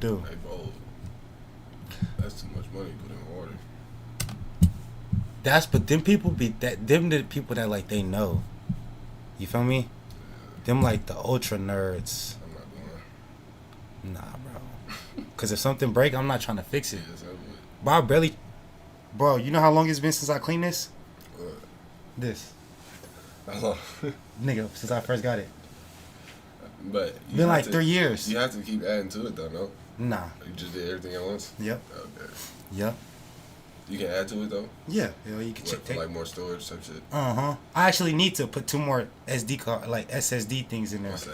do. Hey, bro, that's too much money put in water. But them people them the people that like they know. You feel me? Them like the ultra nerds. I'm not going. Nah, bro. Cause if something break, I'm not trying to fix it. Yes, I would. Bro, you know how long it's been since I cleaned this? What? This. How long? Nigga, since I first got it. But Been like 3 years. You have to keep adding to it though, no? Nah. You just did everything at once? Yep. Okay. Yep. You can add to it though? Yeah. You can For like more storage type shit? I actually need to put 2 more SD card, like SSD things in there. What's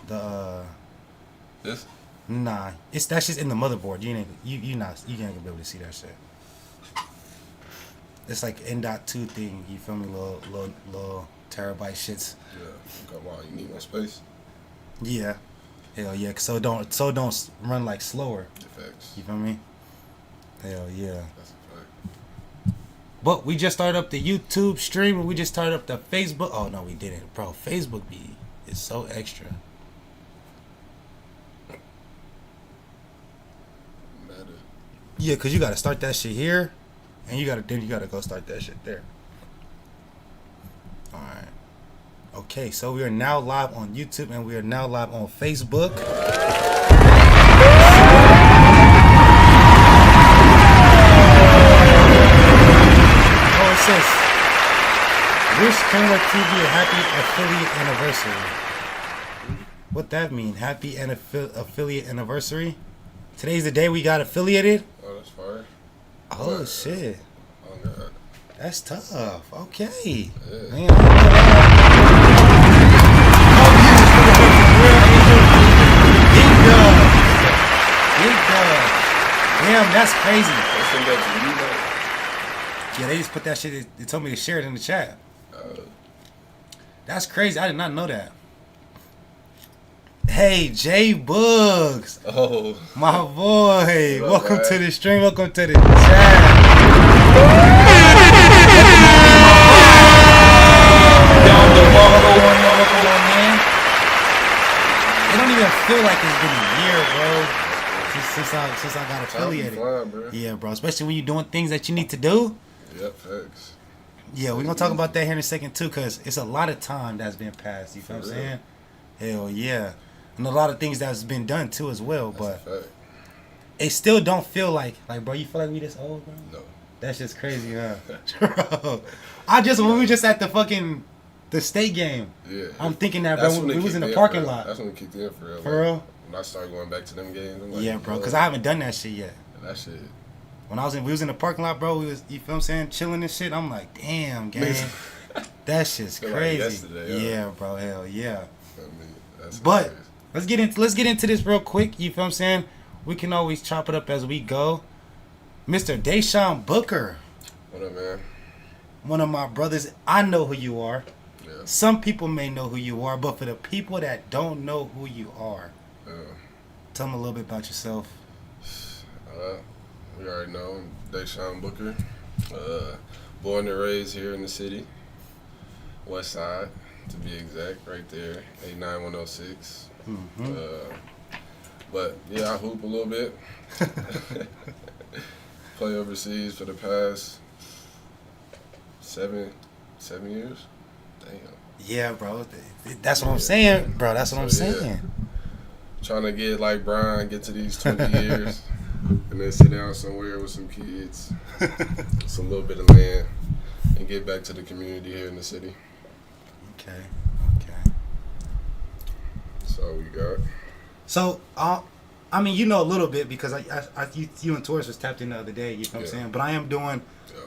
that? This? Nah. That's just in the motherboard. You ain't gonna be able to see that shit. It's like N.2 thing, you feel me? Little terabyte shits. Yeah. Okay, wow, you need more space. Yeah. Hell yeah. So don't run like slower. Effects. You feel me? Hell yeah. That's a fact. But we just started up the YouTube stream and we just started up the Facebook. Oh no, we didn't, bro. Facebook is so extra. Matter. Yeah, cause you gotta start that shit here, and you gotta go start that shit there. All right. Okay, so we are now live on YouTube and we are now live on Facebook. Oh, it says, wish KenWorthTV a happy affiliate anniversary. What that mean? Happy affiliate anniversary? Today's the day we got affiliated? Oh, that's fire. Oh, shit. Oh, God. That's tough. Okay. Yeah. Man, I don't know Big dog. Damn, that's crazy. They send that to you, though? Yeah, they just put that shit. They told me to share it in the chat. That's crazy. I did not know that. Hey, J Bugs. Oh. My boy. Hello, Welcome guys. to the stream. Welcome to the chat. Welcome on, man. It don't even feel like it's been a year, bro. Since I got affiliated. Flying, bro. Yeah, bro. Especially when you're doing things that you need to do. Yep, thanks. Yeah, we're gonna talk about that here in a second too, cause it's a lot of time that's been passed. You feel what I'm saying? Hell yeah, and a lot of things that's been done too as well. That's but it still don't feel like bro. You feel like we this old, bro? No. That's just crazy, huh? Bro, when we were just at the state game. Yeah. I'm thinking that, bro. We was in the parking lot. That's when it kicked in for real. For real? When I started going back to them games, I'm like, Yeah, bro. Cause I haven't done that shit yet. That shit. When we was in the parking lot, bro, you feel what I'm saying, chilling and shit. I'm like, damn, gang, that shit's Feel crazy. like yesterday, yeah, bro, hell yeah. I mean, that's But hilarious. let's get into this real quick. You feel what I'm saying? We can always chop it up as we go. Mr. Deishuan Booker, What up, man? one of my brothers. I know who you are. Yeah. Some people may know who you are, but for the people that don't know who you are, tell them a little bit about yourself. We already know Deishuan Booker. Born and raised here in the city, West Side, to be exact, right there, 89106. But yeah, I hoop a little bit. Play overseas for the past seven years. Damn. Yeah, bro. That's what I'm saying, bro. That's what I'm saying. Trying to get like Brian, get to these 20 years, and then sit down somewhere with some kids, some little bit of land, and get back to the community here in the city. Okay. That's all we got. So, I mean, you know a little bit because you and Taurus was tapped in the other day. You know what I'm saying? But I am doing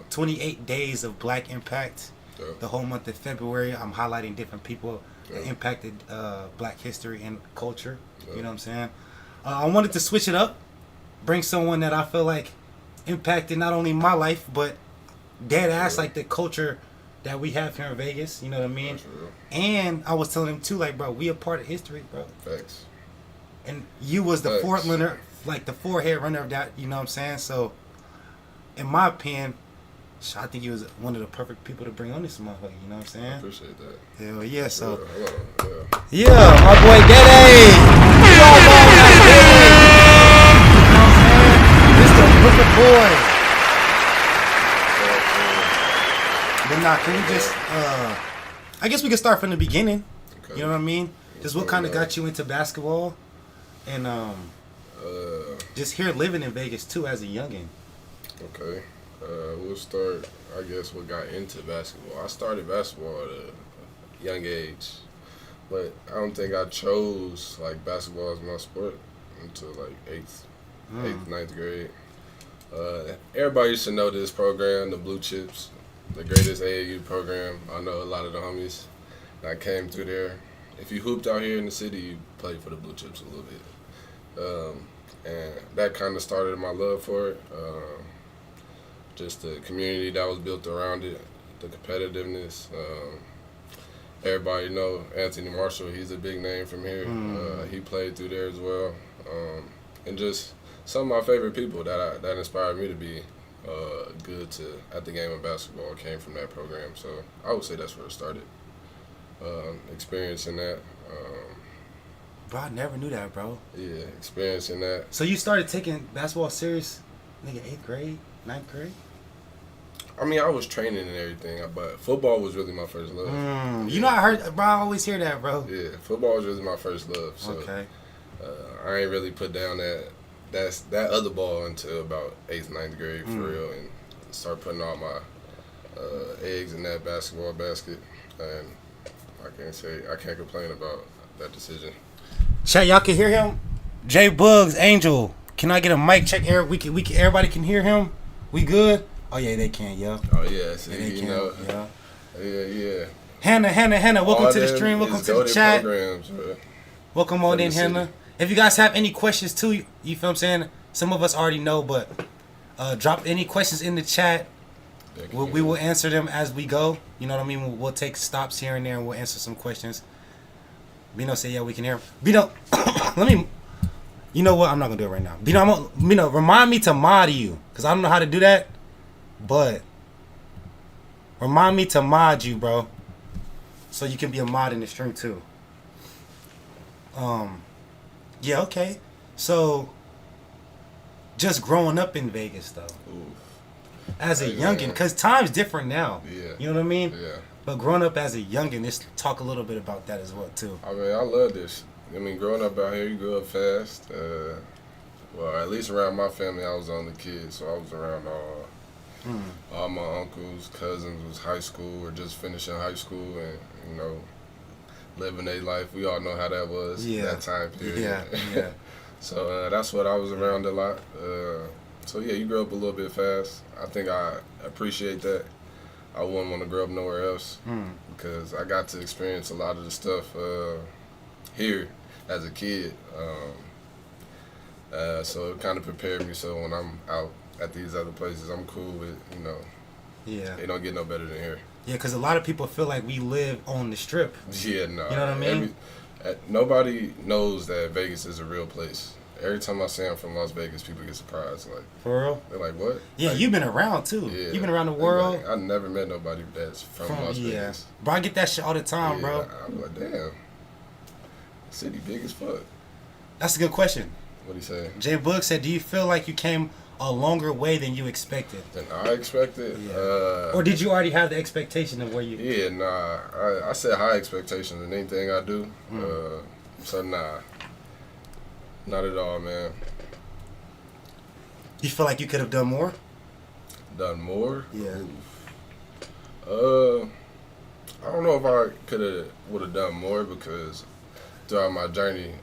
28 days of Black Impact. The whole month of February, I'm highlighting different people that impacted Black history and culture. You know what I'm saying? I wanted to switch it up, bring someone that I feel like impacted not only my life, but dead ass like the culture that we have here in Vegas. You know what I mean? And I was telling him too, like, bro, we a part of history, bro. Thanks. And you was the forerunner, like the forehead runner of that. You know what I'm saying? So, in my opinion, I think he was one of the perfect people to bring on this motherfucker. You know what I'm saying? I appreciate that. Hell yeah. So, yeah, my boy Dede. can we just I guess we can start from the beginning. Okay. You know what I mean? Just what kind of got you into basketball, and just here living in Vegas too as a youngin. Okay, we'll start. I guess what got into basketball. I started basketball at a young age, but I don't think I chose like basketball as my sport until like eighth, ninth grade. Everybody should know this program, the Blue Chips, the greatest AAU program. I know a lot of the homies that came through there. If you hooped out here in the city, you played for the Blue Chips a little bit. And that kind of started my love for it. Just the community that was built around it, the competitiveness. Everybody know Anthony Marshall. He's a big name from here. He played through there as well. And just some of my favorite people that inspired me to be good at the game of basketball came from that program. So I would say that's where it started. Experiencing that. Bro, I never knew that, bro. Yeah, experiencing that. So you started taking basketball serious, nigga, 8th grade, 9th grade? I mean, I was training and everything, but football was really my first love. You know, I heard, bro, I always hear that, bro. Yeah, football was really my first love. So, okay. I ain't really put down that other ball until about 8th, 9th grade for real, and start putting all my eggs in that basketball basket. And I can't complain about that decision. Chat, y'all can hear him. J Bugs, Angel. Can I get a mic check? Everybody can hear him. We good? Oh yeah, they can, yo. Oh yeah, see, yeah, they can, know. Yeah. Yeah. Hannah. Welcome to the stream. Welcome to the chat. Welcome on in, Hannah. If you guys have any questions too, you feel what I'm saying? Some of us already know, but drop any questions in the chat. We will answer them as we go. You know what I mean? We'll take stops here and there and we'll answer some questions. Bino said, yeah, we can hear him. Bino, you know what? I'm not going to do it right now. Bino, remind me to mod you, because I don't know how to do that, but remind me to mod you, bro, so you can be a mod in the stream too. Yeah, okay. So, just growing up in Vegas, though. Ooh. As a youngin', because time's different now. Yeah. You know what I mean? Yeah. But growing up as a youngin', let's talk a little bit about that as well, too. I mean, I love this. I mean, growing up out here, you grow up fast. Well, at least around my family, I was the only kid, so I was around all my uncles, cousins was high school or just finishing high school and, you know, living their life. We all know how that was, that time period. Yeah. So that's what I was around a lot. So, yeah, you grow up a little bit fast. I think I appreciate that. I wouldn't want to grow up nowhere else because I got to experience a lot of the stuff here as a kid. So it kind of prepared me so when I'm out at these other places, I'm cool with, you know, they don't get no better than here. Yeah, because a lot of people feel like we live on the Strip. Yeah, no. You know what I mean? Nobody knows that Vegas is a real place. Every time I say I'm from Las Vegas, people get surprised. Like, for real? They're like, what? Yeah, like, you've been around, too. Yeah, you've been around the world. Like, I never met nobody that's from Las Vegas. Bro, I get that shit all the time, bro. I'm like, damn. City big as fuck. That's a good question. What'd he say? Jay Book said, do you feel like you came a longer way than you expected? Than I expected? Yeah. Or did you already have the expectation of where you... Yeah, nah. I set high expectations in anything I do. So, nah. Not at all, man. You feel like you could have done more? Done more? Yeah. I don't know if I would have done more because throughout my journey,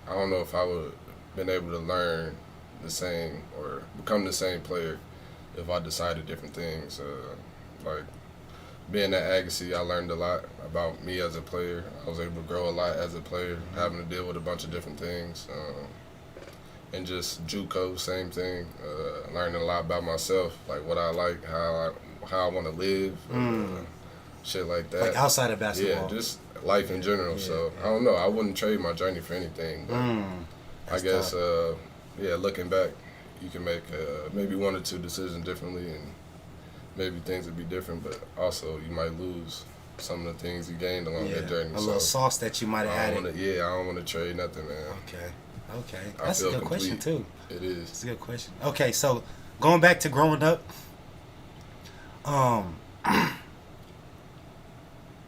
I don't know if I would have been able to learn the same or become the same player if I decided different things. Like being at Agassi, I learned a lot about me as a player. I was able to grow a lot as a player, having to deal with a bunch of different things. And just JUCO, same thing. Learning a lot about myself, like what I like, how I want to live, shit like that. Like outside of basketball. Yeah, just life in general. Yeah. So I don't know. I wouldn't trade my journey for anything. But I guess, looking back, you can make maybe one or two decisions differently, and maybe things would be different. But also, you might lose some of the things you gained along that journey. A little sauce that you might have added. I don't want to trade nothing, man. Okay. That's a good question, too. It is. It's a good question. Okay, so going back to growing up,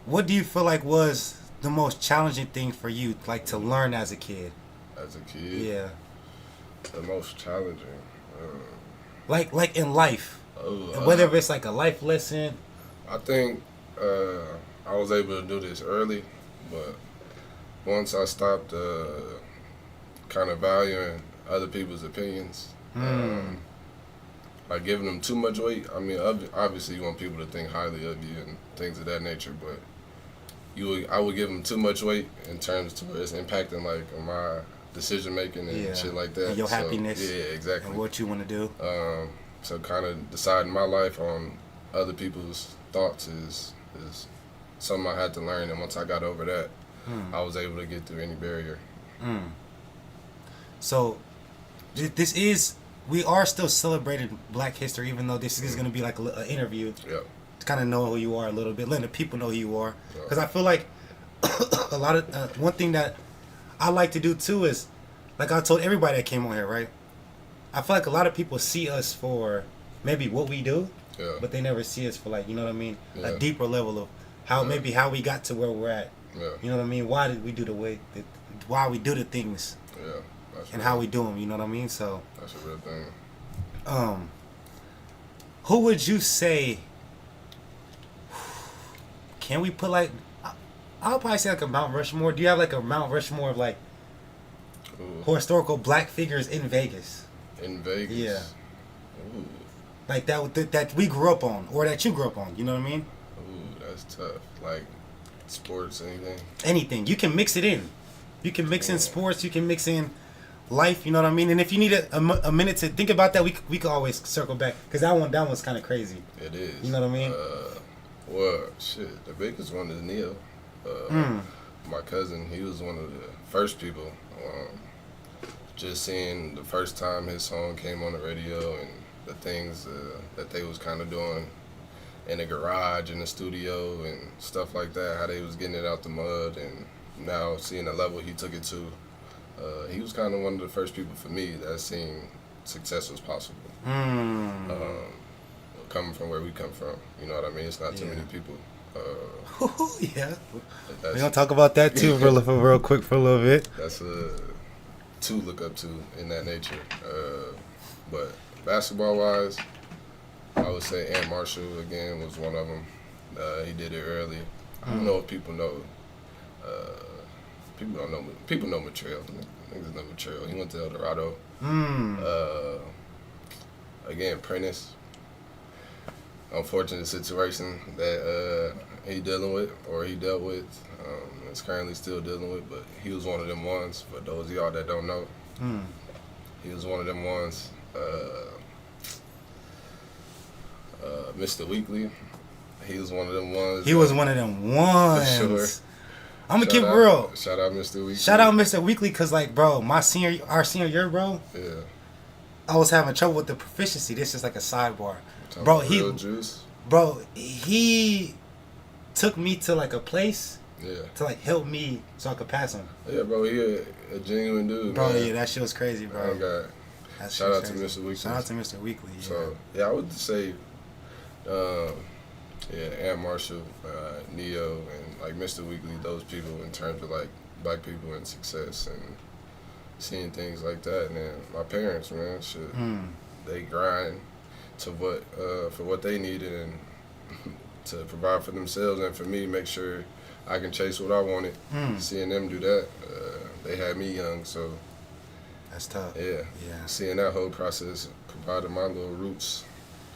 What do you feel like was the most challenging thing for you, like to learn as a kid? As a kid, Yeah. the most challenging. Like in life, whether it's like a life lesson. I think I was able to do this early, but once I stopped kind of valuing other people's opinions, like giving them too much weight. I mean, obviously you want people to think highly of you and things of that nature, but I would give them too much weight in terms to where it's impacting like my decision making and shit like that. And your happiness. Yeah, exactly. And what you want to do. So kind of deciding my life on other people's thoughts is something I had to learn, and once I got over that, I was able to get through any barrier. So, we are still celebrating Black History, even though this is going to be like an interview. Yep. To kind of know who you are a little bit, letting the people know who you are. Because I feel like a lot of one thing that I like to do too is, like I told everybody that came on here, right? I feel like a lot of people see us for maybe what we do, but they never see us for like, you know what I mean, a deeper level of how maybe how we got to where we're at. You know what I mean? Why did we do why we do the things? And how we do them. You know what I mean? So that's a real thing. Who would you say? Can we put like? I'll probably say like a Mount Rushmore. Do you have like a Mount Rushmore of like historical Black figures in Vegas? In Vegas. Yeah. Ooh. Like that we grew up on, or that you grew up on. You know what I mean? Ooh, that's tough. Like sports, anything. Anything. You can mix it in. You can mix in sports. You can mix in life. You know what I mean? And if you need a minute to think about that, we can always circle back because that one's kind of crazy. It is. You know what I mean? Well, shit. The biggest one is Neo. My cousin, he was one of the first people. Just seeing the first time his song came on the radio and the things that they was kind of doing in the garage, in the studio, and stuff like that. How they was getting it out the mud, and now seeing the level he took it to. He was kind of one of the first people for me that seen success was possible. Coming from where we come from, you know what I mean? It's not too many people. Yeah. We're going to talk about that too for real quick for a little bit. That's to look up to in that nature. But basketball-wise, I would say Ant Marshall, again, was one of them. He did it early. I don't know if people know. People don't know. People know Material. Niggas know Material. He went to El Dorado. Again, Prentice. Unfortunate situation that he dealing with, or he dealt with. Is currently still dealing with, but he was one of them ones. For those of y'all that don't know, he was one of them ones. Mr. Weekly, he was one of them ones. He was one of them ones. For sure. I'm gonna keep it real. Shout out Mr. Weekly. Shout out Mr. Weekly, cause like, bro, our senior year, bro. Yeah. I was having trouble with the proficiency. This is like a sidebar, bro. Juice. Bro, he took me to like a place. Yeah. To like help me so I could pass him. Yeah, bro, he a genuine dude. Bro, man. yeah, that shit was crazy, bro. Oh God. Shout out to Mr. Weekly. Shout out to Mr. Weekly. Yeah. So yeah, I would say, Ant Marshall, Neo, and like Mr. Weekly, those people in terms of like Black people and success and seeing things like that. And then my parents, man, shit, they grind to for what they needed and to provide for themselves and for me, make sure I can chase what I wanted. Seeing them do that, they had me young, so that's tough. Yeah. Seeing that whole process provided my little roots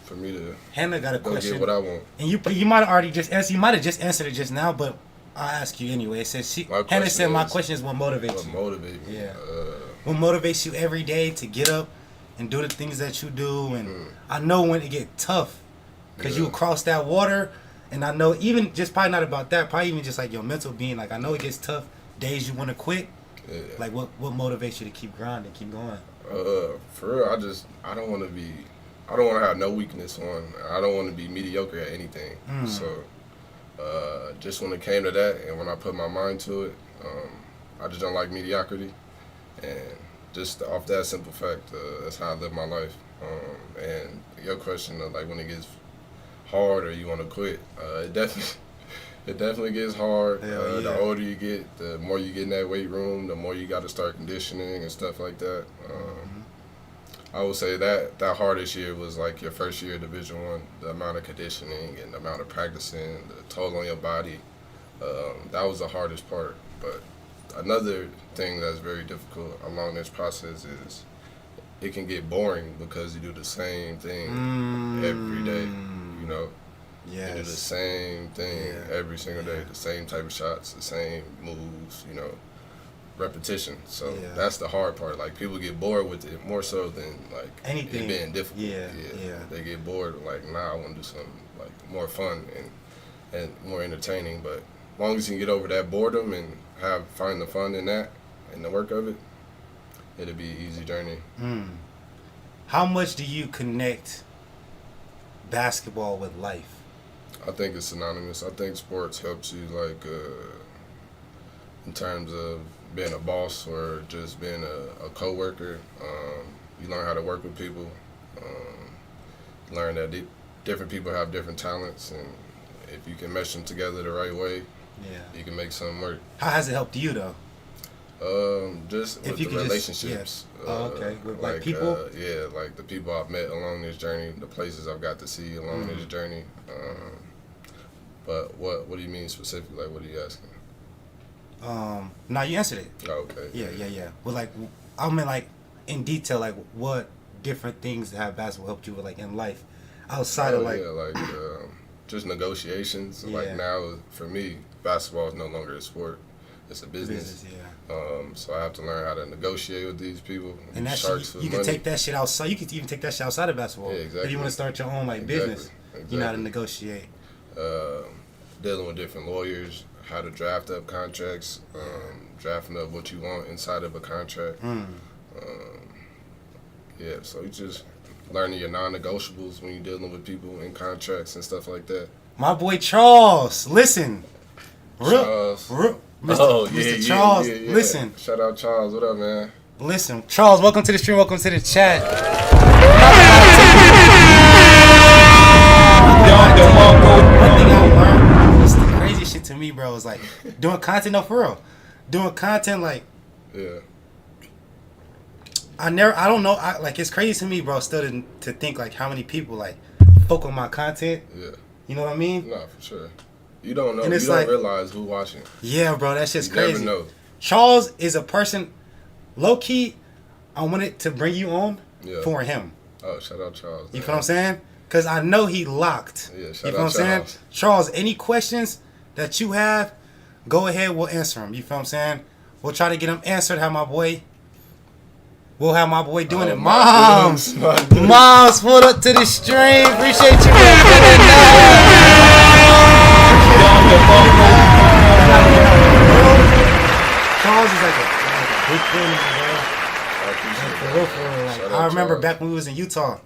for me to Hannah got a question. Get what I want. And you might have already just answered. You might have just answered it just now, but I'll ask you anyway. It says Hannah said, "My question is what motivates you." What motivates me? Yeah. What motivates you every day to get up and do the things that you do? And I know when it get tough, because you cross that water. And I know even just probably not about that, probably even just like your mental being. Like I know it gets tough days you want to quit. Yeah. Like what motivates you to keep grinding, keep going? For real, I don't want to have no weakness on. I don't want to be mediocre at anything. So just when it came to that, and when I put my mind to it, I just don't like mediocrity. And just off that simple fact, that's how I live my life. And your question of like when it gets hard or you want to quit, it It definitely gets hard. Yeah. The older you get, the more you get in that weight room, the more you got to start conditioning and stuff like that. I would say that hardest year was like your first year of Division I. The amount of conditioning and the amount of practicing, the toll on your body. That was the hardest part. But another thing that's very difficult along this process is it can get boring because you do the same thing every day. You know, you do the same thing every single day, the same type of shots, the same moves. You know, repetition. So that's the hard part. Like, people get bored with it more so than like anything it being difficult. Yeah. They get bored. Like, nah, I want to do something like more fun and more entertaining. But as long as you can get over that boredom and find the fun in that and the work of it, it'll be an easy journey. How much do you connect basketball with life? I think it's synonymous. I think sports helps you, like, in terms of being a boss or just being a co-worker. You learn how to work with people. Learn that different people have different talents, and if you can mesh them together the right way, you can make something work. How has it helped you, though? Just with the relationships. Okay. With like people? Like the people I've met along this journey, the places I've got to see along this journey. But what do you mean specifically? Like, what are you asking? No, you answered it. Oh, okay. Yeah. Well, like, I mean, like, in detail, like, what different things have basketball helped you with, like, in life, outside of, like... just negotiations. Like, now, for me, basketball is no longer a sport. It's a business. So I have to learn how to negotiate with these people. And that shit, you can take that shit outside. You can even take that shit outside of basketball. Yeah, exactly. If you want to start your own, like, business, you know how to negotiate. Dealing with different lawyers, how to draft up contracts, drafting up what you want inside of a contract. So you just learning your non-negotiables when you're dealing with people in contracts and stuff like that. My boy Charles, listen. Charles. Mr. Charles, listen. Shout out Charles, what up, man? Listen, Charles, welcome to the stream, welcome to the chat. One thing I learned, it's the crazy shit to me, bro, is like doing content, no, for real. Doing content, like, I don't know, like, it's crazy to me, bro, still to think, like, how many people, like, fuck with my content. You know what I mean? No, for sure. You don't know. You don't realize who's watching. Yeah, bro, that shit's crazy. You never know. Charles is a person, low key, I wanted to bring you on for him. Oh, shout out Charles. You feel what I'm saying? Because I know he locked. Yeah, shout out Charles. You feel what I'm saying? Charles, any questions that you have, go ahead, we'll answer them. You feel what I'm saying? We'll try to get them answered. We'll have my boy doing it. Moms pulled up to the stream. Appreciate you, Charles is like a big friend, bro. I remember back when we was in Utah.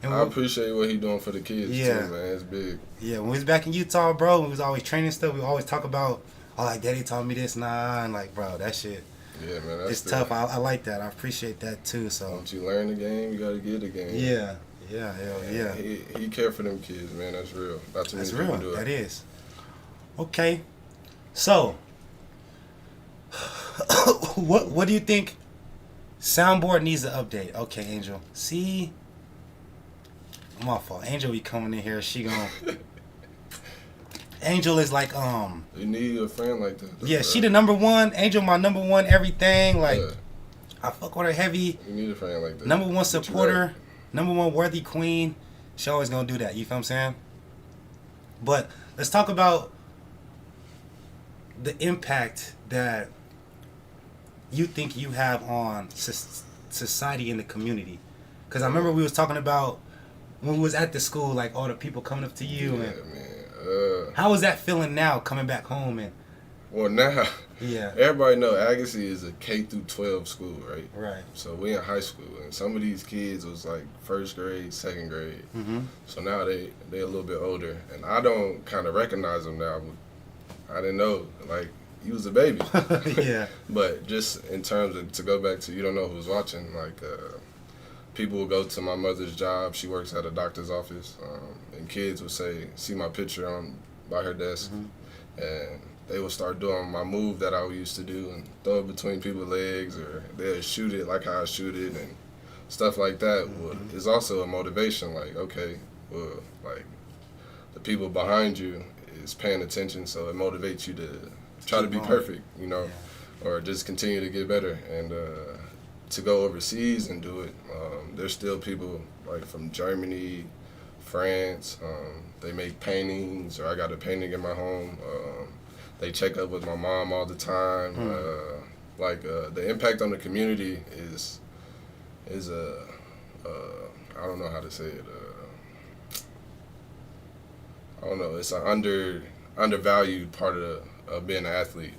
And I appreciate what he doing for the kids too, man. It's big. Yeah, when we was back in Utah, bro, we was always training stuff. We always talk about, like, Daddy taught me this, and like, bro, that shit. Yeah, man, it's tough. I like that. I appreciate that too. So once you learn the game, you gotta get the game. Yeah, hell yeah. He care for them kids, man. That's real. That's real. That is. Okay, so what do you think? Soundboard needs an update. Okay, Angel. See, my fault. Angel be coming in here. She gon' Angel is like You need a friend like that. Yeah, she the number one. Angel my number one everything. Like I fuck with her heavy. You need a friend like that. Number one supporter, number one worthy queen. She always gonna do that. You feel what I'm saying? But let's talk about the impact that you think you have on society and the community. Because I remember we was talking about when we was at the school, like all the people coming up to you. Yeah, and man. How is that feeling now, coming back home? And well, now, yeah, everybody know Agassiz is a K through 12 school, right? Right. So we in high school, and some of these kids was like first grade, second grade. So now they a little bit older, and I don't kind of recognize them now. I didn't know, like, you was a baby. Yeah. But just in terms of, to go back to, you don't know who's watching, like, people will go to my mother's job. She works at a doctor's office, and kids will say, see my picture by her desk, and they would start doing my move that I used to do and throw it between people's legs, or they'll shoot it like how I shoot it and stuff like that. Is also a motivation. Like, okay, well, like the people behind you is paying attention, so it motivates you to try to be perfect, you know, or just continue to get better. And to go overseas and do it, there's still people like from Germany, France. They make paintings, or I got a painting in my home. They check up with my mom all the time. The impact on the community is I don't know how to say it. I don't know. It's an undervalued part of being an athlete.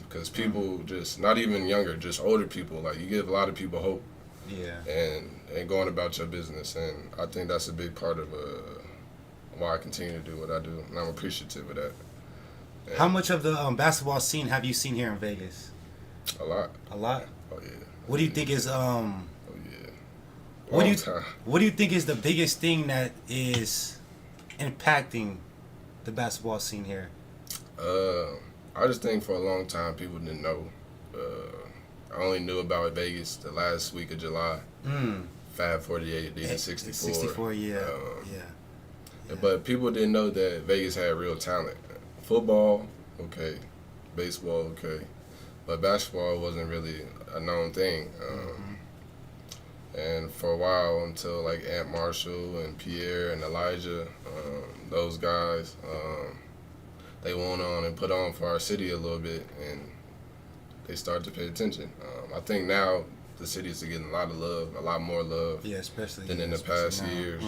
Because people just, not even younger, just older people, like, you give a lot of people hope. Yeah. And going about your business. And I think that's a big part of why I continue to do what I do. And I'm appreciative of that. And how much of the basketball scene have you seen here in Vegas? A lot. A lot? Oh, yeah. What do you think is oh, yeah. What do you think is the biggest thing that is impacting the basketball scene here? I just think for a long time people didn't know. I only knew about Vegas the last week of July. Fab 48, Adidas 64. 64, yeah. But people didn't know that Vegas had real talent. Football, okay. Baseball, okay. But basketball wasn't really a known thing. And for a while, until like Ant Marshall and Pierre and Elijah, those guys, they went on and put on for our city a little bit, and they started to pay attention. I think now the city is getting a lot of love, a lot more love, especially than in the past years.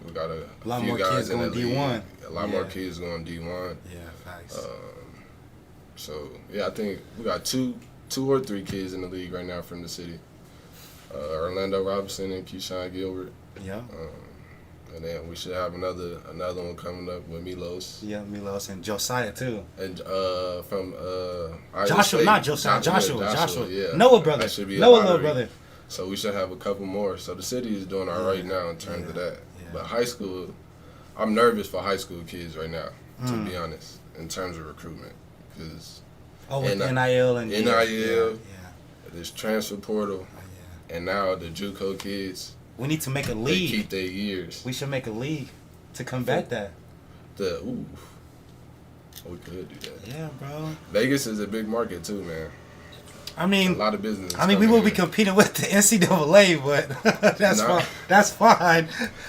We got a lot few more guys kids in going the league. D1. A lot more kids going D1. Yeah, facts. So yeah, I think we got two or three kids in the league right now from the city. Orlando Robinson and Keyshawn Gilbert. Yeah. And then we should have another one coming up with Milos. Yeah, Milos and Josiah too. And from Iowa Joshua, State. not Josiah. Joshua. Yeah. Noah brother. That should be Noah little brother. So we should have a couple more. So the city is doing all right now in terms of that. Yeah. But high school, I'm nervous for high school kids right now, to be honest, in terms of recruitment, because with NIL and NIL, this transfer portal, and now the JUCO kids. We need to make a league. They keep their years. We should make a league to combat that. We could do that. Yeah, bro. Vegas is a big market too, man. I mean, a lot of business. I mean, we will be competing with the NCAA, but that's fine. That's fine.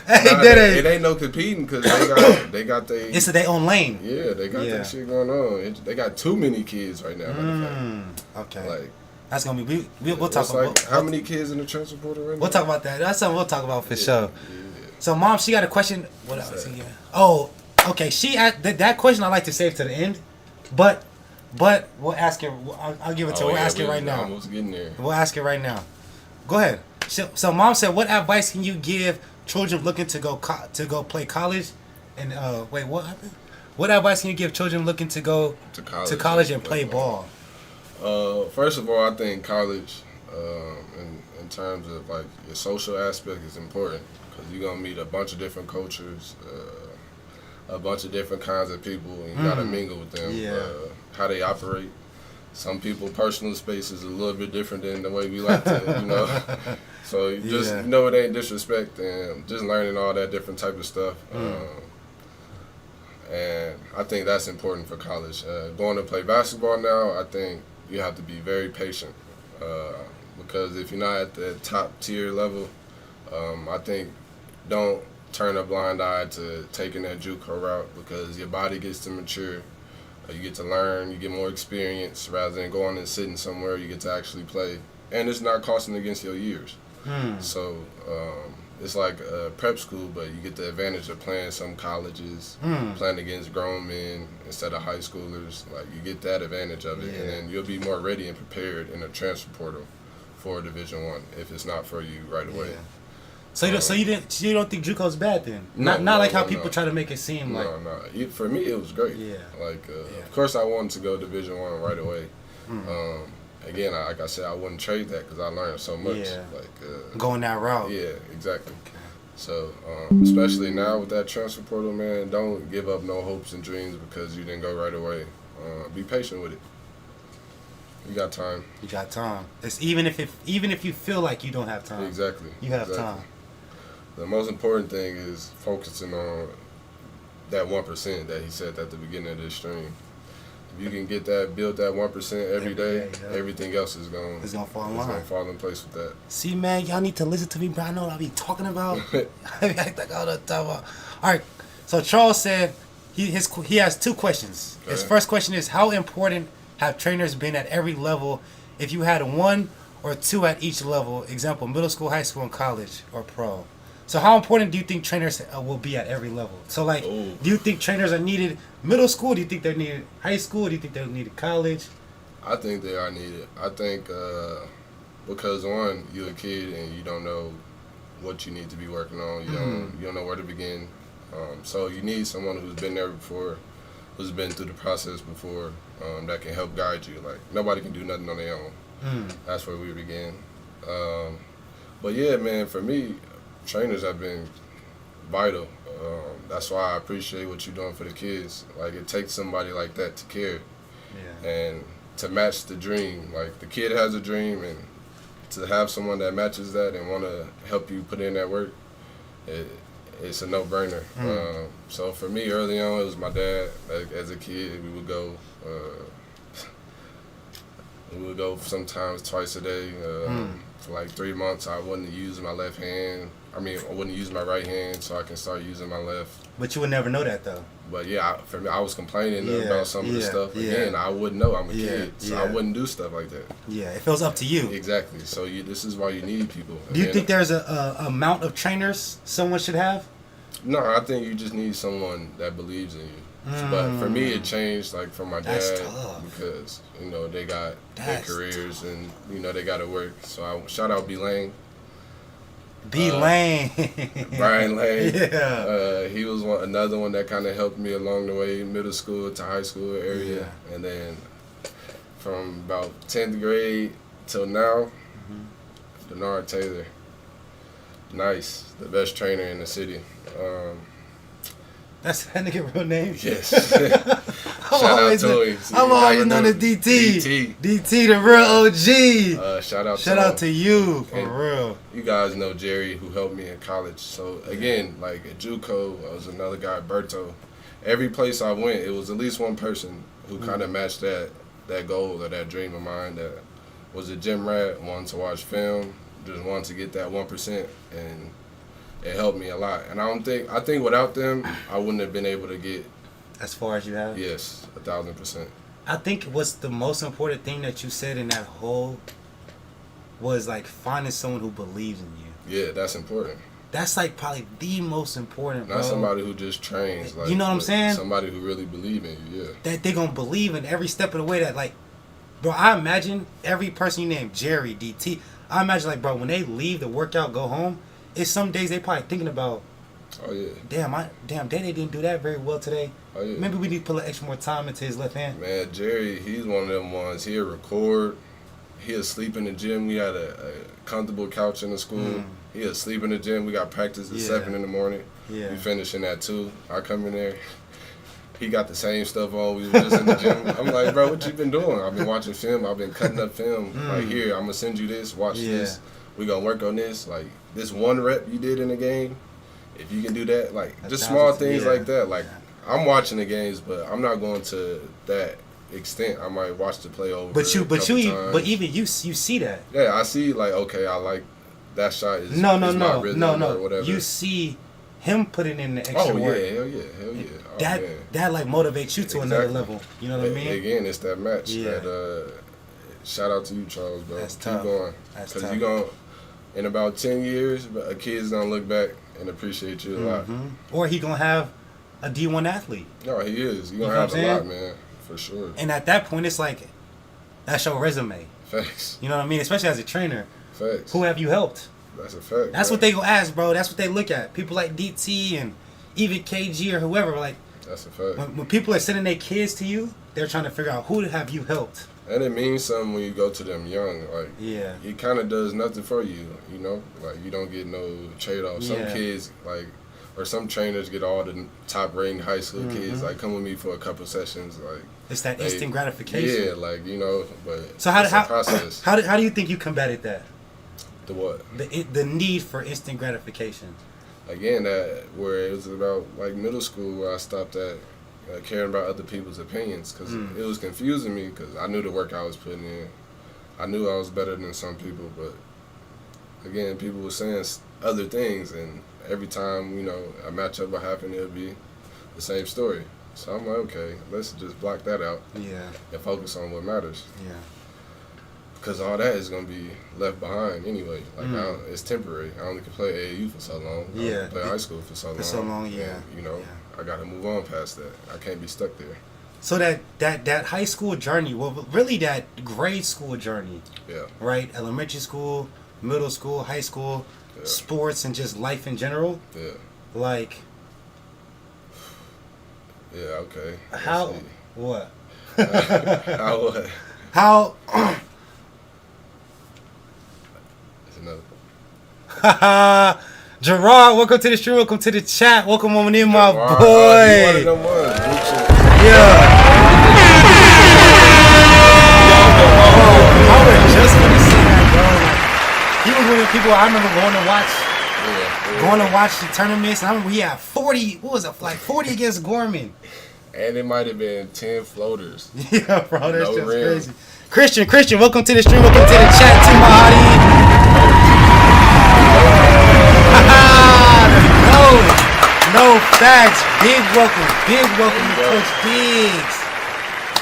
It ain't no competing because they got they. It's their own lane. Yeah, they got that shit going on. They got too many kids right now. Okay. Like. That's gonna be. We'll talk about how many kids in the transfer portal right now. We'll talk about that. That's something we'll talk about for sure. Yeah. So, Mom, she got a question. What else? Oh, okay. She asked that question. I like to save to the end, but we'll ask her. I'll give it to her. We'll ask her right now. Almost getting there. We'll ask her right now. Go ahead. So, Mom said, "What advice can you give children looking to go play college?" And wait, what happened? What advice can you give children looking to go to college and play ball? First of all, I think college, in terms of like your social aspect, is important because you're gonna meet a bunch of different cultures, a bunch of different kinds of people, and you gotta mingle with them. How they operate. Some people, personal space is a little bit different than the way we like to, So just it ain't disrespect, and just learning all that different type of stuff. And I think that's important for college. Going to play basketball now, I think you have to be very patient because if you're not at the top tier level, I think don't turn a blind eye to taking that JUCO route because your body gets to mature. You get to learn, you get more experience rather than going and sitting somewhere you get to actually play. And it's not costing against your years. So it's like a prep school, but you get the advantage of playing some colleges, playing against grown men instead of high schoolers. Like you get that advantage of it, and then you'll be more ready and prepared in the transfer portal for Division I if it's not for you right away. So you don't think JUCO's bad then? Not like how people try to make it seem like. No. For me, it was great. Of course, I wanted to go Division I right away. Again, like I said, I wouldn't trade that because I learned so much. Like going that route. Yeah, exactly. So, especially now with that transfer portal, man, don't give up no hopes and dreams because you didn't go right away. Be patient with it. You got time. You got time. It's even if you feel like you don't have time. Exactly. You have time. The most important thing is focusing on that 1% that he said at the beginning of this stream. If you can get that, build that 1% every day, everything else is going to fall in line. It's going to fall in place with that. See, man, y'all need to listen to me, bro. I know what I be talking about. I be like all the time. All right. So Charles said he has 2 questions. Okay. His first question is, how important have trainers been at every level? If you had 1 or 2 at each level, example, middle school, high school, and college, or pro. So how important do you think trainers will be at every level? So like, do you think trainers are needed middle school? Do you think they're needed high school? Do you think they're needed college? I think they are needed. I think because one, you're a kid and you don't know what you need to be working on. You don't know where to begin. So you need someone who's been there before, who's been through the process before, that can help guide you. Like nobody can do nothing on their own. That's where we begin. But yeah, man, for me, trainers have been vital. That's why I appreciate what you're doing for the kids. Like, it takes somebody like that to care. Yeah. And to match the dream. Like, the kid has a dream, and to have someone that matches that and want to help you put in that work, it's a no-brainer. So for me, early on, it was my dad. Like, as a kid, we would go sometimes twice a day. For like 3 months, I wouldn't use my left hand. I wouldn't use my right hand, so I can start using my left. But you would never know that, though. But yeah, for me, I was complaining about some of the stuff. Again, I wouldn't know. I'm a kid, so I wouldn't do stuff like that. Yeah, it feels up to you. Exactly. So this is why you need people. Do you think there's a amount of trainers someone should have? No, I think you just need someone that believes in you. But for me, it changed like from my dad because they got their careers and they got to work. So shout out B Lane. Lane. Brian Lane. Yeah. He was another one that kind of helped me along the way, middle school to high school area. Yeah. And then from about 10th grade till now, Denard Taylor. Nice. The best trainer in the city. That's that nigga real name? Yes. Shout out to him. I'm always known as DT. DT, the real OG. Shout out to you, for real. You guys know Jerry, who helped me in college. So, again, like at JUCO, I was another guy, Berto. Every place I went, it was at least one person who kind of matched that goal or that dream of mine that was a gym rat, wanted to watch film, just wanted to get that 1%, and it helped me a lot. And I think without them, I wouldn't have been able to get as far as you have. Yes, 1,000%. I think what's the most important thing that you said in that whole was like finding someone who believes in you. Yeah, that's important. That's like probably the most important, bro. Not somebody who just trains. Like, you know what I'm saying? Somebody who really believe in you, yeah. That they gonna believe in every step of the way. That like, bro, I imagine every person you name, Jerry, DT, I imagine like, bro, when they leave the workout, go home, it's some days they probably thinking about, oh yeah, damn, Danny didn't do that very well today. Oh yeah. Maybe we need to put a little extra more time into his left hand. Man, Jerry, he's one of them ones. He'll record. He'll sleep in the gym. We had a comfortable couch in the school. He'll sleep in the gym. We got practice at 7 in the morning. Yeah. We finishing at 2. I come in there. He got the same stuff on. We were just in the gym. I'm like, bro, what you been doing? I've been watching film. I've been cutting up film. Like, here, I'm going to send you this. Watch this. We going to work on this. Like, this one rep you did in the game, if you can do that, like, just small things like that. Like, I'm watching the games, but I'm not going to that extent. I might watch the play over. But even you see that. Yeah, I see. Like, okay, I like that shot. Is no. Or whatever. You see him putting in the extra work. Hell yeah. That like motivates you to another level. You know what I mean? Again, it's that match. Yeah. That shout out to you, Charles, bro. That's Keep tough. going. Because you gonna, in about 10 years, a kid's gonna look back and appreciate you a lot. Or he gonna have a D1 athlete. No, he is. You gonna have a lot, man, for sure. And at that point, it's like, that's your resume. Facts. You know what I mean? Especially as a trainer. Facts. Who have you helped? That's a fact. That's what they go ask, bro. That's what they look at. People like DT and even KG or whoever, like. That's a fact. When people are sending their kids to you, they're trying to figure out who have you helped. And it means something when you go to them young. Like, yeah, it kind of does nothing for you, you know? Like, you don't get no trade-off. Some kids, like, or some trainers get all the top-rated high school kids, like, come with me for a couple sessions. Like, it's that instant gratification. Yeah, like, you know, but so how do you think you combated that? The what? The need for instant gratification. Again, that where it was about, like, middle school where I stopped at caring about other people's opinions, because it was confusing me, because I knew the work I was putting in. I knew I was better than some people, but again, people were saying other things, and every time, you know, a matchup would happen, it would be the same story. So I'm like, okay, let's just block that out and focus on what matters. Yeah. Because all that is going to be left behind anyway. Like, now, it's temporary. I only can play AAU for so long. I only can play high school for so long. For so long, yeah. And, you know, I got to move on past that. I can't be stuck there. So that high school journey, well, really that grade school journey, right? Elementary school, middle school, high school, sports, and just life in general. Yeah. Like. Yeah. Okay. How? What? How what? How? Another. Gerard, welcome to the stream. Welcome to the chat. Welcome on in, my boy. I was just gonna say that, bro. Like, even when people, I remember going to watch the tournaments. And I remember we had 40. What was it? Like 40 against Gorman. And it might have been 10 floaters. Yeah, bro, that's just crazy. Christian, welcome to the stream. Welcome to the chat, too, Mahadi. No facts. Big welcome to Coach Biggs.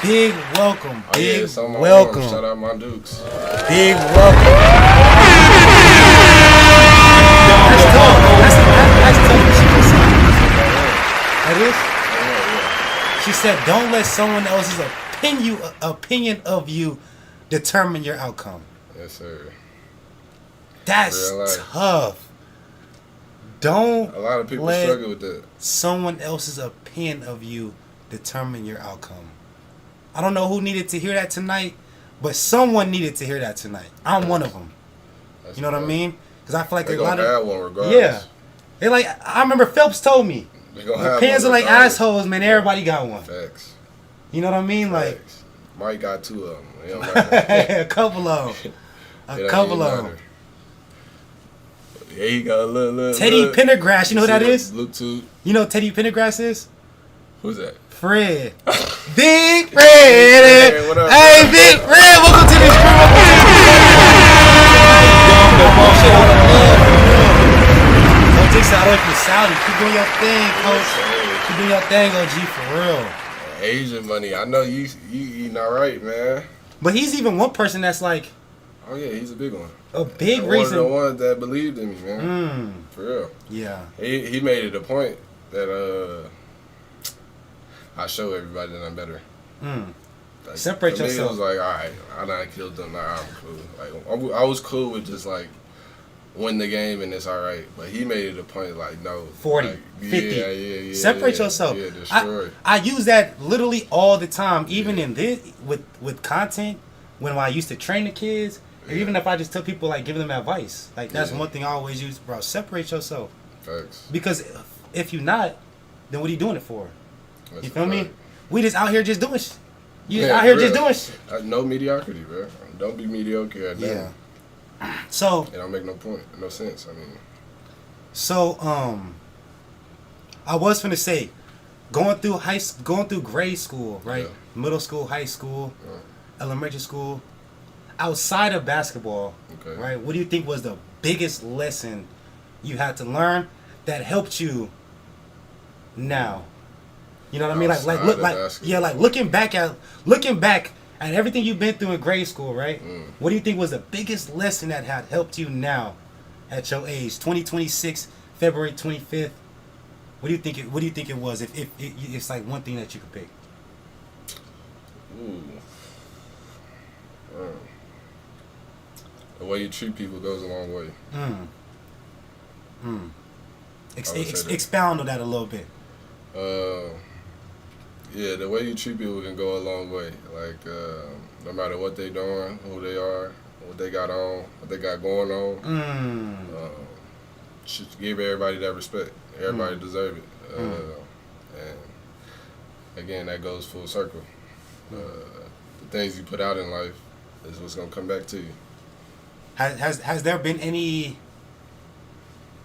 Big welcome. Big welcome. Shout out my Dukes. Big welcome. That's tough. That's tough. That is? She said, don't let someone else's opinion of you determine your outcome. Yes, sir. That's tough. Don't a lot of people let struggle with that. Someone else's opinion of you determine your outcome. I don't know who needed to hear that tonight, but someone needed to hear that tonight. I'm one of them. That's you know what I mean? Because I feel like they're a lot of have one regardless. Yeah, they like. I remember Phelps told me. Opinions are like assholes, man. Everybody got one. Facts. You know what I mean? Facts. Mike got 2 of them. It don't matter. A couple of them. A couple of them. Yeah, he got a little Teddy Pendergrass, you know who that is? Bluetooth. You know who Teddy Pendergrass is? Who's that? Fred. Big Fred. Hey, what up? Hey, Big Fred, welcome to the stream. Don't take that away from Saudi. Keep doing your thing, coach. Keep doing your thing, OG, for real. Asian money. I know you eating all right, man. But he's even one person that's like. Oh yeah, he's a big one. A big one reason. One of the ones that believed in me, man. For real. Yeah. He made it a point that I show everybody that I'm better. Like, separate yourself. It was like, all right, I done killed them. Now I'm cool. Like I was cool with just like win the game and it's all right. But he made it a point like no 40, like, 50. Yeah. Separate yourself. Yeah, destroy. I use that literally all the time, even in this with content when I used to train the kids. Or even if I just tell people, like, giving them advice. Like, that's one thing I always use, bro. Separate yourself. Facts. Because if you're not, then what are you doing it for? That's you feel me? We just out here just doing shit. You just out here just doing shit. No mediocrity, bro. Don't be mediocre at that. Yeah. So. It don't make no sense. I mean. So, I was finna say, going through grade school, right? Yeah. Middle school, high school, elementary school. Outside of basketball, right? What do you think was the biggest lesson you had to learn that helped you now? You know what I mean? Like looking back at everything you've been through in grade school, right? What do you think was the biggest lesson that had helped you now at your age, 2026, February 25th? What do you think it was? If it's like one thing that you could pick. Ooh. The way you treat people goes a long way. Expound on that a little bit. Yeah, the way you treat people can go a long way. Like, no matter what they doing, who they are, what they got on, what they got going on. Should give everybody that respect. Everybody deserve it. And again, that goes full circle. The things you put out in life is what's gonna come back to you. Has there been any?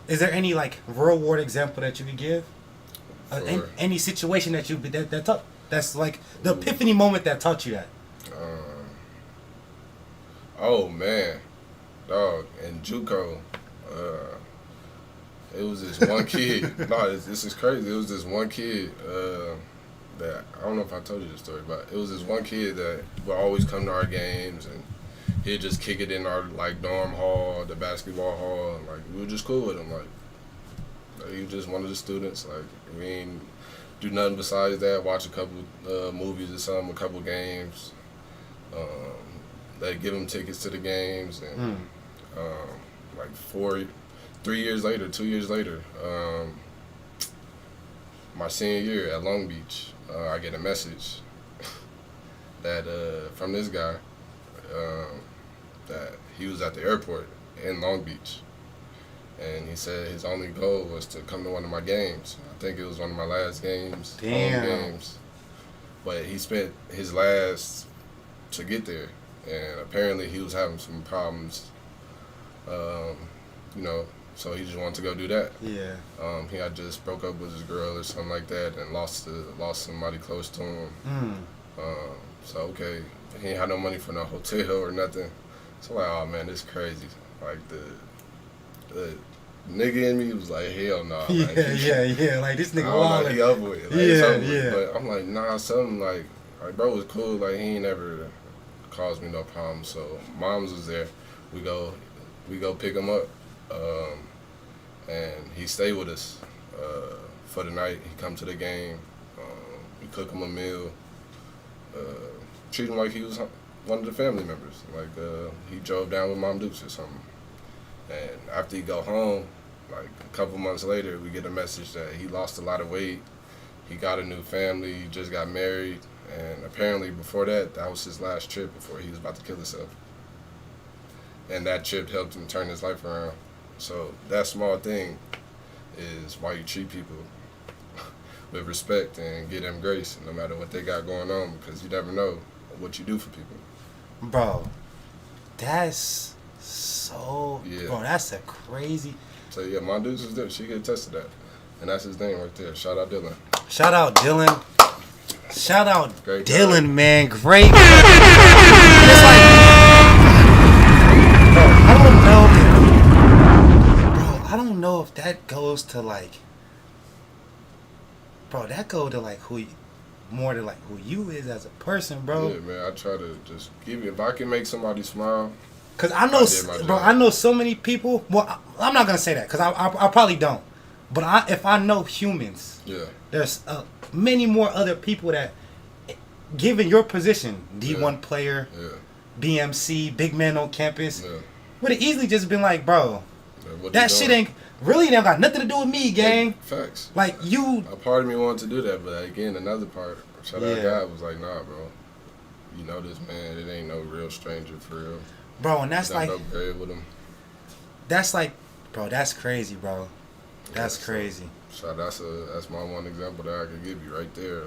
Is there any like real world example that you could give? Any situation that you that's like the epiphany moment that taught you that. Oh man, dog, in JUCO, it was this one kid. No, this is crazy. It was this one kid that I don't know if I told you this story, but it was this one kid that would always come to our games and he'd just kick it in our like dorm hall, the basketball hall, and like we were just cool with him. Like he was just one of the students. Like we ain't do nothing besides that. Watch a couple movies or something, a couple games. They give him tickets to the games, and like 2 years later, my senior year at Long Beach, I get a message that from this guy that he was at the airport in Long Beach, and he said his only goal was to come to one of my games. I think it was one of my last games, home games, but he spent his last to get there, and apparently he was having some problems, so he just wanted to go do that. Yeah. He had just broke up with his girl or something like that and lost somebody close to him. So okay, he ain't had no money for no hotel or nothing. So like, oh man, this is crazy. Like the nigga in me was like, hell no. Nah. Yeah. Like this nigga wild. Like, he over with. Like, But I'm like, nah, something like bro was cool. Like he ain't never caused me no problems. So moms was there. We go pick him up. And he stayed with us for the night. He come to the game. We cook him a meal. Treat him like he was one of the family members. Like he drove down with Mom Dukes or something. And after he go home, like a couple months later, we get a message that he lost a lot of weight. He got a new family. He just got married. And apparently before that was his last trip before he was about to kill himself. And that trip helped him turn his life around. So that small thing is why you treat people with respect and give them grace no matter what they got going on, because you never know what you do for people. Bro, that's so... Yeah. Bro, that's a crazy... So yeah, my dudes was there. She could attest to that. And that's his name right there. Shout out Dylan. Shout out Dylan. Shout out Great Dylan, guy. man. Great. It's like... Bro, I don't know if that goes to like... Bro, that go to like who you is as a person, bro. Yeah, man. I try to just give you... If I can make somebody smile... Cause I know so many people. Well, I'm not gonna say that because I probably don't. But if I know humans, there's many more other people that, given your position, D1 player, BMC, big man on campus, would have easily just been like, bro, that shit ain't got nothing to do with me, gang. Facts. Like you. A part of me wanted to do that, but again, another part, shout out God, was like, nah, bro. You know this man, it ain't no real stranger for real. Bro, and that's like, no grade with him. That's like, bro, that's crazy, bro. That's crazy. So that's my one example that I could give you right there.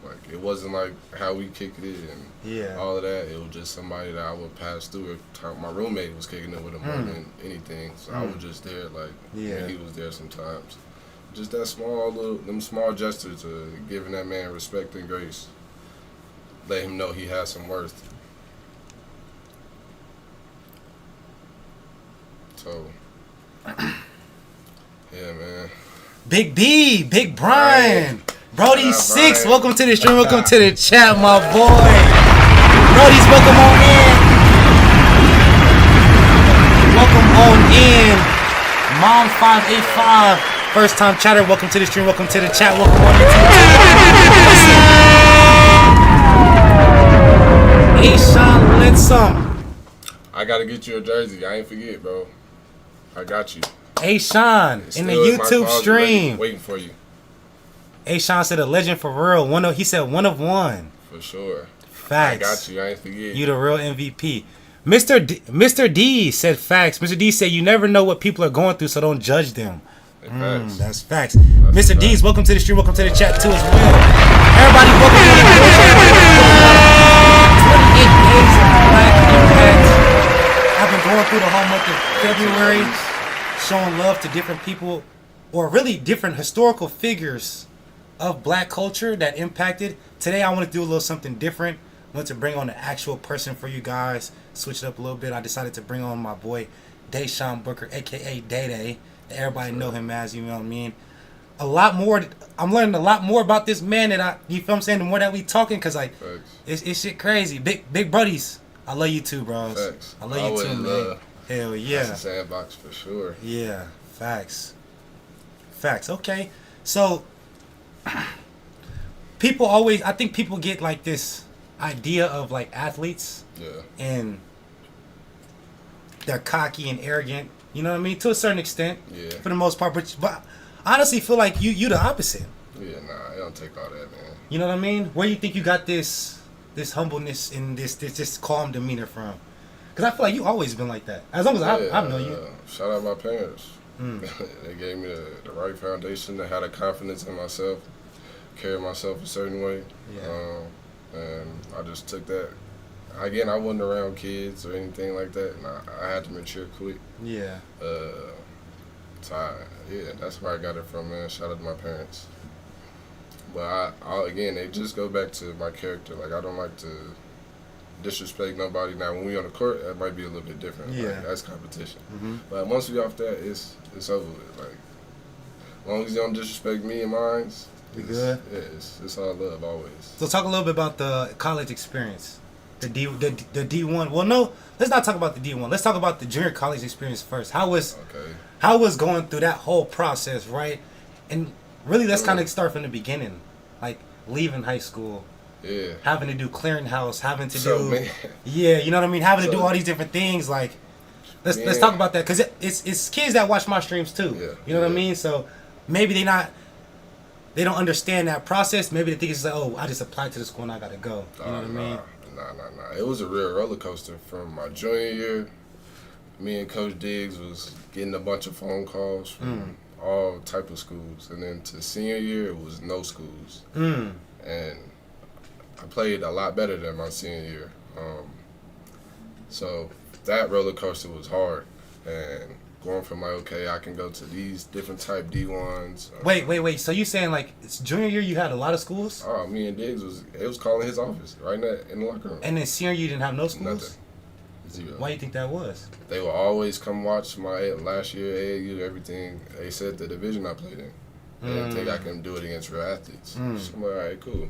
Like it wasn't like how we kicked it and all of that. It was just somebody that I would pass through. My roommate was kicking it with him more than anything. So I was just there, like and he was there sometimes. Just that them small gestures of giving that man respect and grace. Let him know he has some worth. So, yeah, man. Big B, Big Brian. Brody 6, welcome to the stream. Welcome to the chat, my boy. Brody's welcome on in. Welcome on in. Mom 585, first time chatter. Welcome to the stream. Welcome to the chat. Welcome on in. Hey, Sean, let's some. I gotta get you a jersey. I ain't forget, bro. I got you. Hey, Sean, in the YouTube stream. Waiting for you. Hey, Sean said a legend for real. He said one of one. For sure. Facts. I got you. I ain't forget. You the real MVP. Mr. D said facts. Mr. D said you never know what people are going through, so don't judge them. That's facts. Mr. D's, welcome to the stream. Welcome to the chat too as well. Everybody, welcome to the 28 days of Black Impact. I've been going through the whole month of February, showing love to different people, or really different historical figures of Black culture that impacted. Today, I want to do a little something different. I want to bring on an actual person for you guys. Switch it up a little bit. I decided to bring on my boy Deishuan Booker, aka Day Day. Everybody know him as, you know what I mean. A lot more. I'm learning a lot more about this man that you feel what I'm saying. The more that we talking, cause like it's shit crazy. Big buddies. I love you too, bros. Facts. I love you too, man. Hell yeah. That's a sandbox for sure. Yeah. Facts. Okay. So people always. I think people get like this idea of like athletes. Yeah. And they're cocky and arrogant. You know what I mean? To a certain extent. Yeah. For the most part. But I honestly feel like you the opposite. Yeah, nah, I don't take all that, man. You know what I mean? Where you think you got this humbleness and this calm demeanor from? Because I feel like you always been like that. As long as I've known you. Shout out my parents. They gave me the right foundation to have the confidence in myself, carry myself a certain way. Yeah. And I just took that. Again, I wasn't around kids or anything like that, and I had to mature quick. Yeah. That's where I got it from, man. Shout out to my parents. But again, they just go back to my character. Like, I don't like to disrespect nobody. Now, when we on the court, that might be a little bit different. Yeah. Like, that's competition. Mm-hmm. But once we off that, it's over with. Like, as long as you don't disrespect me and mine, we good. Yeah, it's all love always. So talk a little bit about the college experience. The D1. Well, no, let's not talk about the D1. Let's talk about the junior college experience first. How was going through that whole process, right? And really, let's kind of start from the beginning, like leaving high school. Yeah. Having to do clearinghouse, having to yeah, you know what I mean? Having to do all these different things. Like, let's talk about that, because it's kids that watch my streams too. Yeah. You know what I mean? So maybe they don't understand that process. Maybe they think it's like, oh, I just applied to the school and I gotta go. You know what I mean? Nah. It was a real roller coaster from my junior year. Me and Coach Diggs was getting a bunch of phone calls from all type of schools, and then to senior year it was no schools. And I played a lot better than my senior year. So that roller coaster was hard, and going from like, okay, I can go to these different type D1s. Wait. So you saying like it's junior year you had a lot of schools? Oh, me and Diggs was calling his office right in the locker room. And then senior year you didn't have no schools? Nothing. Zero. Why do you think that was? They will always come watch my last year AAU, everything. They said the division I played in. They didn't think I can do it against real athletes. So I'm like, all right, cool.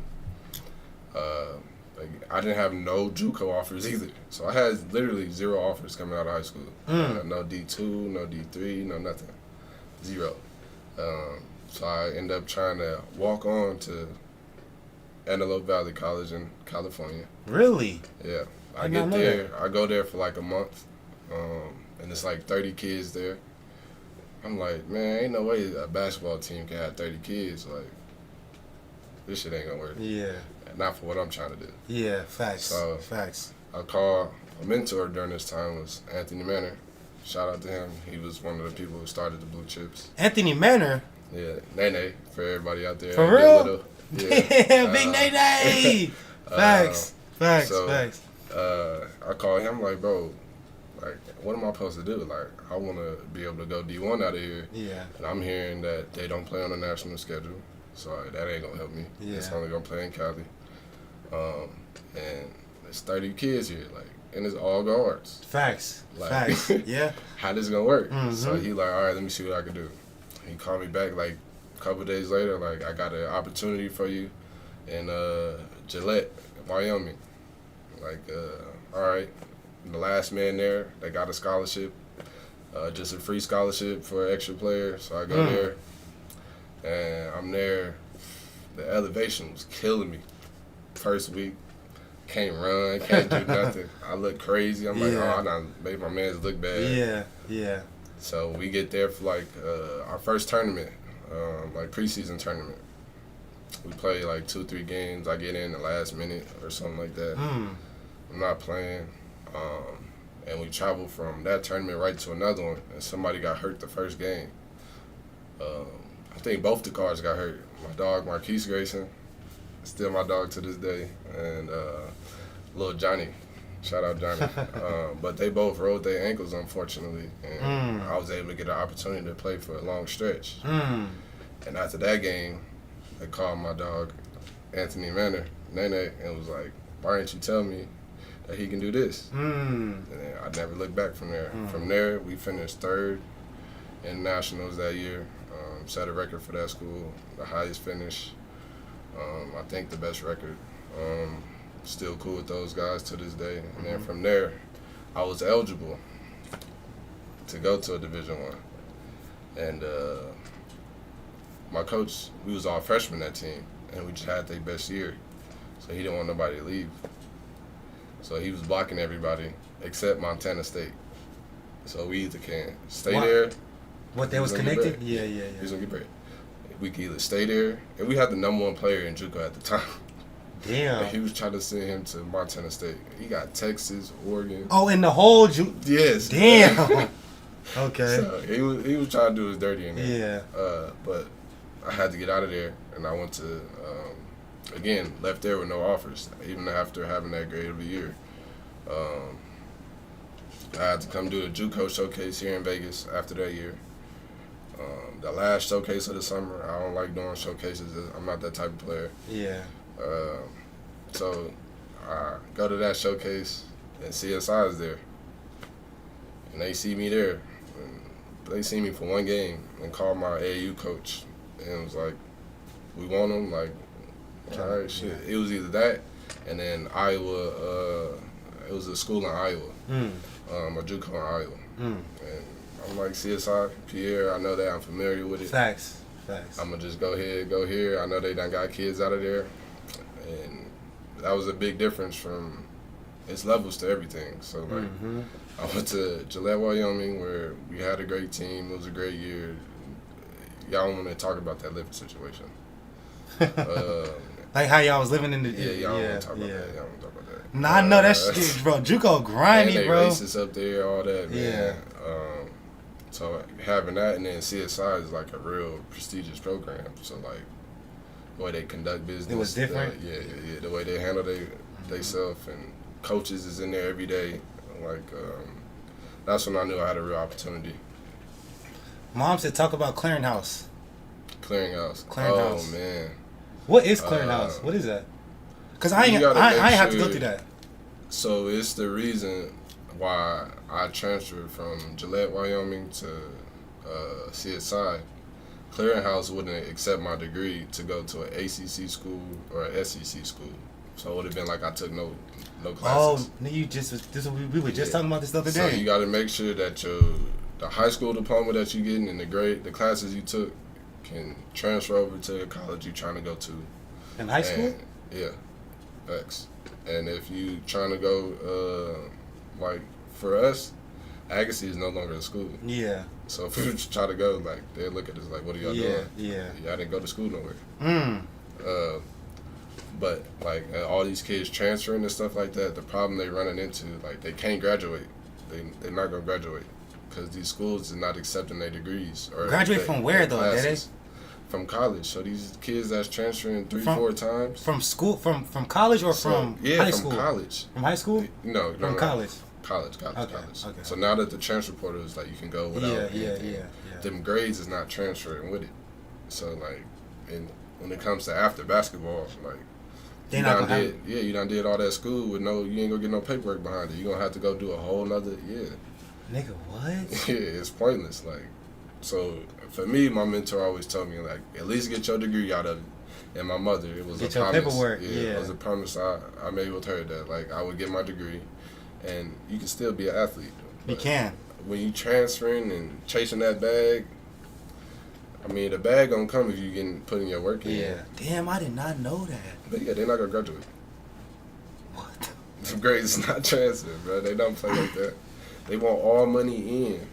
I didn't have no JUCO offers either. So I had literally 0 offers coming out of high school. No D2, no D3, no nothing. 0. So I ended up trying to walk on to Antelope Valley College in California. Really? Yeah. I get there. I go there for like a month. And it's like 30 kids there. I'm like, man, ain't no way a basketball team can have 30 kids. Like, this shit ain't gonna work. Yeah. Not for what I'm trying to do. Yeah, facts. So facts. I call a mentor during this time was Anthony Manor. Shout out to him. He was one of the people who started the Blue Chips. Anthony Manor? Yeah, Nene for everybody out there. For real? Yeah, big Nene. Facts. Facts. I call him like, bro, like, what am I supposed to do? Like, I want to be able to go D1 out of here. Yeah. And I'm hearing that they don't play on the national schedule. So that ain't going to help me. Yeah. It's only going to play in Cali. And there's 30 kids here, like, and it's all guards. Facts. Like, facts. Yeah. How this going to work? So he like, all right, let me see what I can do. He called me back like a couple days later, like, I got an opportunity for you in Gillette, Wyoming. Like, all right, the last man there, they got a scholarship, just a free scholarship for an extra player. So I go there, and I'm there. The elevation was killing me. First week, can't run, can't do nothing. I look crazy. I'm like, oh, I done made my mans look bad. Yeah. So we get there for like our first tournament, like preseason tournament. We play like 2-3 games. I get in the last minute or something like that. I'm not playing. And we travel from that tournament right to another one, and somebody got hurt the first game. I think both the guards got hurt. My dog, Marquise Grayson, still my dog to this day, and little Johnny. Shout out Johnny. But they both rolled their ankles, unfortunately, and I was able to get an opportunity to play for a long stretch. And after that game, they called my dog, Anthony Manor, Nene, and was like, why didn't you tell me that he can do this? And then I never looked back from there. From there, we finished 3rd in nationals that year. Set a record for that school, the highest finish. I think the best record. Still cool with those guys to this day. And then from there, I was eligible to go to a Division I. And my coach, we was all freshmen that team, and we just had their best year. So he didn't want nobody to leave. So he was blocking everybody except Montana State. So we either can stay there. What, they was connected? Yeah. He was going to get bread. We could either stay there, and we had the number 1 player in JUCO at the time. Damn. And he was trying to send him to Montana State. He got Texas, Oregon. Oh, in the whole Yes. Damn. Okay. So he was trying to do his dirty in there. Yeah. But I had to get out of there, and I went to, again, left there with no offers, even after having that grade of a year. I had to come do the JUCO showcase here in Vegas after that year. The last showcase of the summer, I don't like doing showcases. I'm not that type of player. Yeah. So I go to that showcase, and CSI is there. And they see me there. And they see me for 1 game and call my AAU coach. And it was like, we want him. Like, all right, shit. Yeah. It was either that, and then Iowa, it was a school in Iowa, a JUCO in Iowa. And I'm like, CSI, Pierre, I know that, I'm familiar with it. Facts. I'm going to just go here. I know they done got kids out of there. And that was a big difference from, it's levels to everything. So, like, I went to Gillette, Wyoming, where we had a great team. It was a great year. Y'all want to talk about that living situation. Like how y'all was living in the... Y'all want to talk about that. Y'all want to talk about that. Nah, I know that shit, bro. JUCO grimy, and bro. Racists up there, all that, man. Yeah. So having that, and then CSI is like a real prestigious program. So like the way they conduct business, it was different. The way they handle they self, and coaches is in there every day. Like that's when I knew I had a real opportunity. Mom said, talk about Clearinghouse. Clearinghouse. Clearinghouse. Oh man. What is Clearinghouse? What is that? Cause I ain't have to go through that. So it's the reason why I transferred from Gillette, Wyoming to CSI. Clearinghouse wouldn't accept my degree to go to an ACC school or an SEC school. So it would have been like I took no classes. Oh, we were just talking about this the other day. So you got to make sure that the high school diploma that you're getting and the classes you took can transfer over to the college you're trying to go to. In high school? Yeah, facts. And if you trying to go, like for us, Agassiz is no longer a school. Yeah. So if we try to go, like they look at us like, "What are y'all doing? Yeah. Y'all didn't go to school nowhere." But like all these kids transferring and stuff like that, the problem they running into, like they can't graduate. They're not gonna graduate because these schools are not accepting their degrees. Or graduate from where though? Did they? From college. So these kids that's transferring 3-4 times. From school, from college or from high school? From college. From high school? No, from college. College. Okay. So now that the transfer portal is like you can go without anything, yeah. them grades is not transferring with it. So like, and when it comes to after basketball, like you done did all that school with you ain't gonna get no paperwork behind it. You gonna have to go do a whole nother Nigga, what? Yeah, it's pointless. Like, so for me, my mentor always told me like, at least get your degree out of it. And my mother, it was get a your promise. Paperwork. It was a promise I made with her that like I would get my degree, and you can still be an athlete. You can. When you transferring and chasing that bag, I mean the bag gonna come if you putting your work in. Yeah. Damn, I did not know that. But yeah, they're not gonna graduate. What? The grades is not transfer, bro. They don't play like that. They want all money in.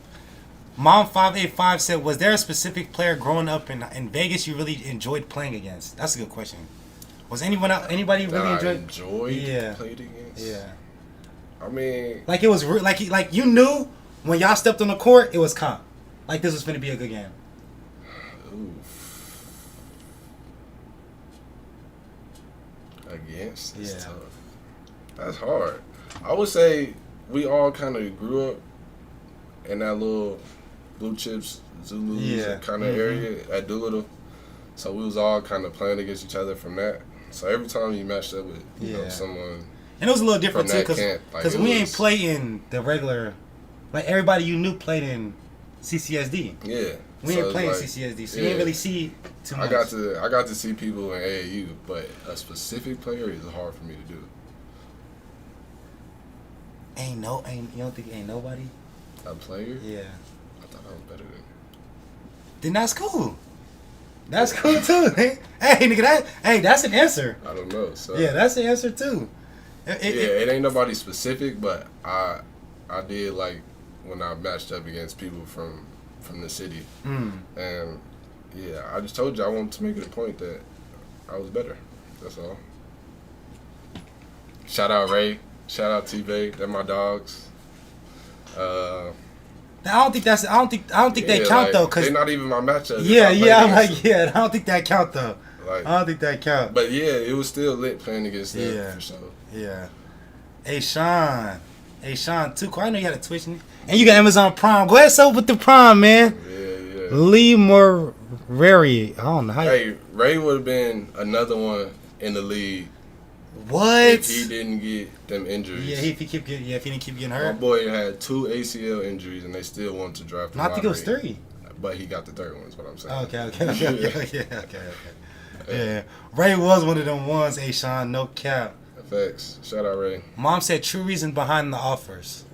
Mom585 said, was there a specific player growing up in Vegas you really enjoyed playing against? That's a good question. Was anybody really enjoyed played against? Yeah. I mean, like it was like you knew when y'all stepped on the court, it was comp. Like this was going to be a good game. Oof. Against? It's tough. That's hard. I would say we all kind of grew up in that little Blue Chips, Zulus kind of area at Doolittle. So we was all kind of playing against each other from that. So every time you matched up with you know, someone, and it was a little different too, because we ain't play in the regular, like everybody you knew played in CCSD. Yeah, we ain't playing CCSD, so you didn't really see too much. I got to see people in AAU, but a specific player is hard for me to do. You don't think ain't nobody? A player? Yeah. I thought I was better than. Then that's cool. That's cool too. Hey, nigga, that's an answer. I don't know. So. Yeah, that's an answer too. It ain't nobody specific, but I did like when I matched up against people from the city, and yeah, I just told you I wanted to make it a point that I was better. That's all. Shout out Ray. Shout out T-Bay. They're my dogs. I don't think they count though, cause they're not even my matchup. I'm like, I don't think that count though. Like, I don't think that count. But yeah, it was still lit playing against them for sure. Yeah. Hey Sean, too. I know you had a Twitch, and you got Amazon Prime. Go ahead, sub with the Prime, man. Yeah. Lee Morari. I don't know how. Hey, Ray would have been another one in the league. What? If he didn't get them injuries. Yeah, if he didn't keep getting hurt. My boy had 2 ACL injuries, and they still wanted to draft him. I think it was 3. But he got the third one, is what I'm saying. Okay. Yeah. Ray was one of them ones, Sean, no cap. Facts. Shout out Ray. Mom said true reason behind the offers.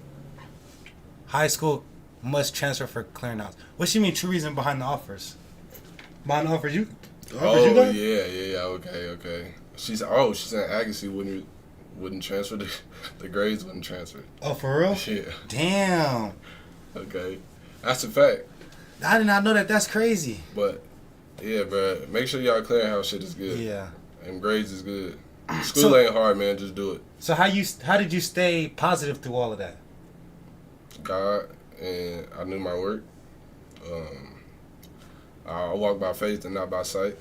High school must transfer for clearinghouse. What you mean true reason behind the offers? Behind the offers you got? Yeah. Okay. She's saying Agassi wouldn't transfer, the grades wouldn't transfer. Oh, for real? Yeah. Damn. Okay. That's a fact. I did not know that. That's crazy. But yeah, bro, make sure y'all clearinghouse shit is good. Yeah. And grades is good. School ain't hard, man. Just do it. So how did you stay positive through all of that? God, and I knew my work. I walk by faith and not by sight.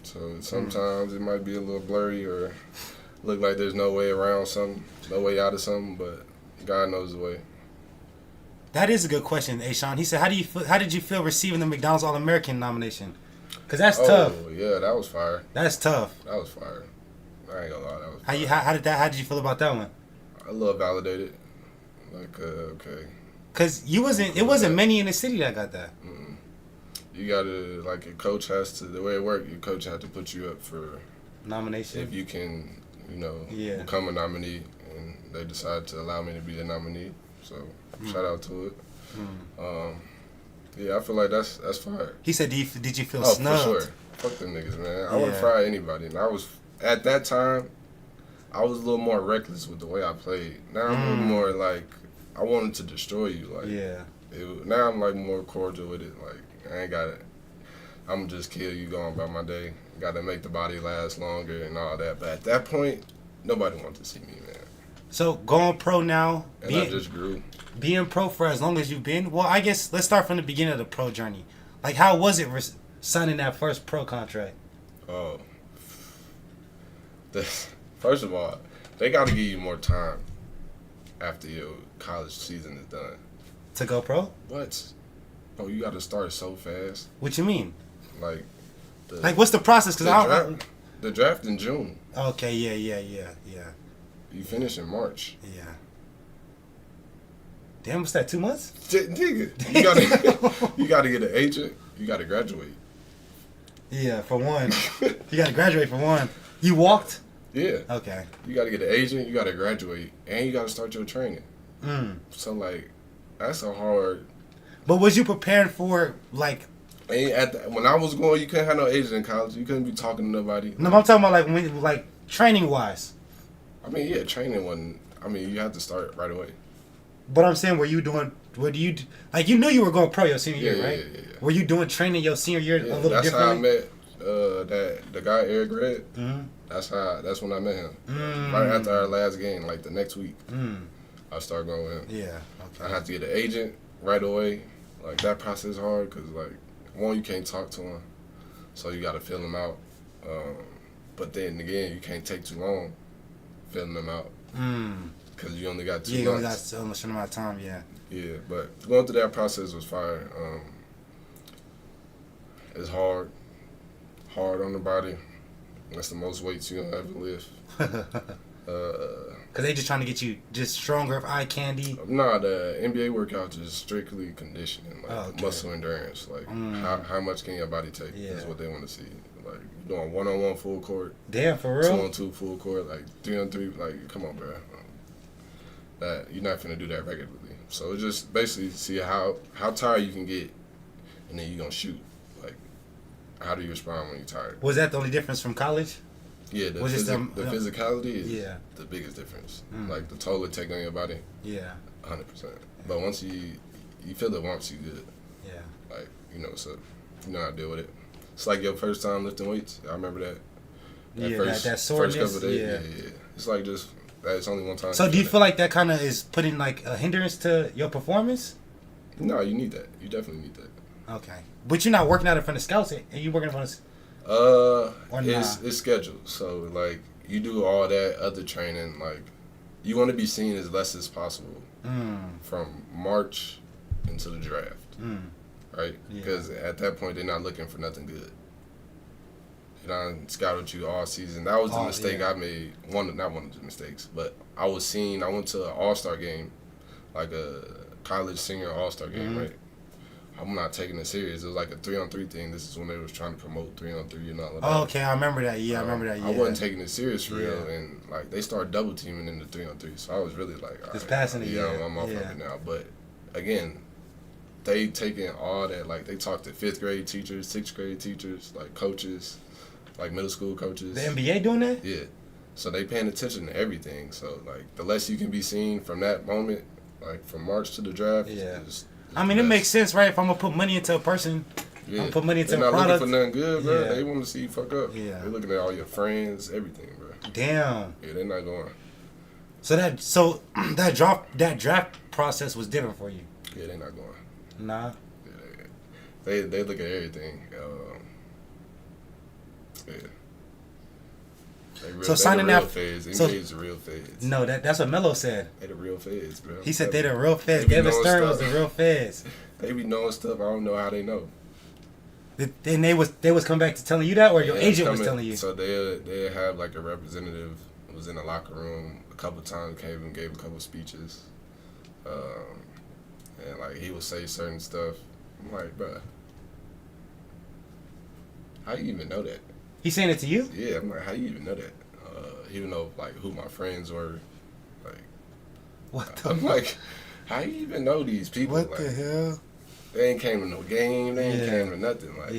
So sometimes it might be a little blurry or look like there's no way around something, no way out of something, but God knows the way. That is a good question, Sean. He said, "How did you feel receiving the McDonald's All-American nomination?" Because that's tough. Oh yeah, that was fire. That's tough. That was fire. I ain't gonna lie, that was fire. How did you feel about that one? I love validated. Like okay. Cause it wasn't many in the city that got that. You gotta, like, your coach has to, the way it works, your coach has to put you up for nomination. If you can, become a nominee, and they decide to allow me to be the nominee. So shout out to it. Yeah, I feel like that's fire. He said, "Did you feel snubbed?" For sure. Fuck them niggas, man. I wouldn't fry anybody. And I was at that time, I was a little more reckless with the way I played. Now I'm a little more like I wanted to destroy you. Like now I'm like more cordial with it. Like I ain't got it. I'm just kill you going about my day. Got to make the body last longer and all that. But at that point, nobody wanted to see me, man. So going pro now. And I just grew. Being pro for as long as you've been. Well, I guess let's start from the beginning of the pro journey. Like, how was it signing that first pro contract? Oh, first of all, they got to give you more time after your college season is done. To go pro? What? Oh, you got to start so fast. What you mean? Like what's the process? The draft in June. Okay, yeah. You finish in March. Yeah. Damn, what's that? 2 months? Nigga, you gotta get an agent. You gotta graduate. Yeah, for one. You gotta graduate for one. You walked? Yeah. Okay. You gotta get an agent. You gotta graduate, and you gotta start your training. So like, that's a hard. But was you prepared for like? When I was going, you couldn't have no agent in college. You couldn't be talking to nobody. No, I'm talking about like training wise. I mean, yeah, training wasn't. I mean, you have to start right away. But I'm saying, were you doing what do you like? You knew you were going pro your senior year, right? Yeah. Were you doing training your senior year a little that's differently? That's how I met the guy Eric Red. That's when I met him. Right after our last game, like the next week, I started going with him. Yeah. Okay. I had to get an agent right away. Like that process is hard because like one, you can't talk to him, so you got to fill him out. But then again, you can't take too long filling them out because you only got 2 months. Yeah, you only got so much amount of time. Yeah. Yeah, but going through that process was fire. It's hard on the body. That's the most weights you're gonna ever lift. Cause they just trying to get you just stronger, eye candy. Nah, the NBA workouts is strictly conditioning, like muscle endurance. Like how much can your body take is what they want to see. Like you're doing 1-on-1 full court. Damn, for real. 2-on-2 full court, like 3-on-3. Like come on, bro. That you're not gonna do that regularly. So it's just basically see how tired you can get, and then you're gonna shoot. Like how do you respond when you're tired? Was that the only difference from college? Yeah, the physicality is the biggest difference. Like the toll it take on your body. Yeah. 100%. But once you feel it once, you good. Yeah. Like you know what's up. You know how to deal with it. It's like your first time lifting weights. I remember that. That soreness. First couple of days. Yeah. It's like just it's only one time. So do you feel like that kind of is putting like a hindrance to your performance? No, you need that. You definitely need that. Okay, but you're not working out in front of scouts, and you working in front of. It's scheduled. So like you do all that other training. Like you want to be seen as less as possible from March into the draft, right? Because at that point they're not looking for nothing good. They done scouted you all season. That was the mistake I made. Not one of the mistakes, but I went to an All-Star game, like a college senior All-Star game, right? I'm not taking it serious. It was like a 3-on-3 thing. This is when they was trying to promote 3-on-3 and all of that. Oh, okay, I remember that. Yeah, I remember that. Yeah. I wasn't taking it serious for real, and like they started double teaming in the 3-on-3, so I was really like, just passing it. Yeah, I'm off of it now. But again, they taking all that. Like they talked to 5th grade teachers, 6th grade teachers, like coaches, like middle school coaches. The NBA doing that? Yeah. So they paying attention to everything. So like the less you can be seen from that moment, like from March to the draft. Yeah. I mean, it makes sense, right? If I'm gonna put money into a person, I'm gonna put money into a product. They're not looking for nothing good, bro. Yeah. They want to see you fuck up. Yeah. They're looking at all your friends, everything, bro. Damn. Yeah, they're not going. So that draft process was different for you. Yeah, they're not going. Nah. Yeah, they look at everything. Yeah. So signing out, NBA's the real feds. No, that's what Melo said. They the real feds, bro. He said they the real feds. David Stern was the real feds. They be knowing stuff. I don't know how they know. Then they was coming back to telling you that, or your agent was telling you. So they have like a representative who was in the locker room a couple times, came and gave a couple speeches, and like he would say certain stuff. I'm like, bro, how you even know that? He's saying it to you? Yeah, I'm like, how you even know that? Even though like who my friends were, like, what the? I'm like, how you even know these people? What like, the hell? They ain't came to no game. They ain't came to nothing. Like,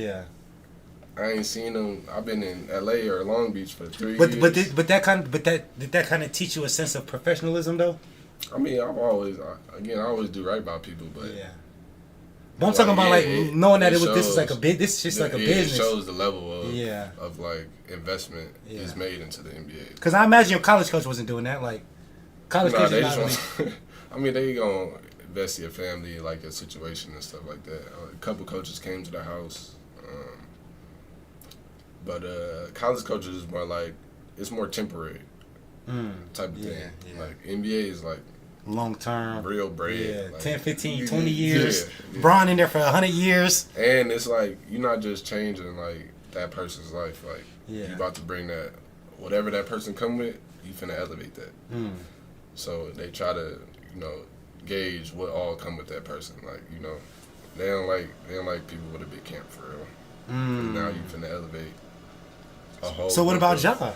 I ain't seen them. I've been in LA or Long Beach for 3 years. Did that kind of teach you a sense of professionalism though? I mean, I always do right by people, but But I'm talking about like knowing that this is like a bit. This is just like a business. It shows the level of like investment is made into the NBA. Because I imagine your college coach wasn't doing that. Like college coach. They just I mean, they gonna invest in your family, like your situation and stuff like that. A couple coaches came to the house, but college coaches is more like it's more temporary type of thing. Like NBA is like long term, real bread. Yeah, like, 10, 15, 20 years. Bron in there for 100 years. And it's like you're not just changing like that person's life. Like you about to bring that whatever that person come with, you finna elevate that. So they try to gauge what all come with that person. Like they don't like people with a big camp for real. Now you finna elevate a whole. So what about Ja?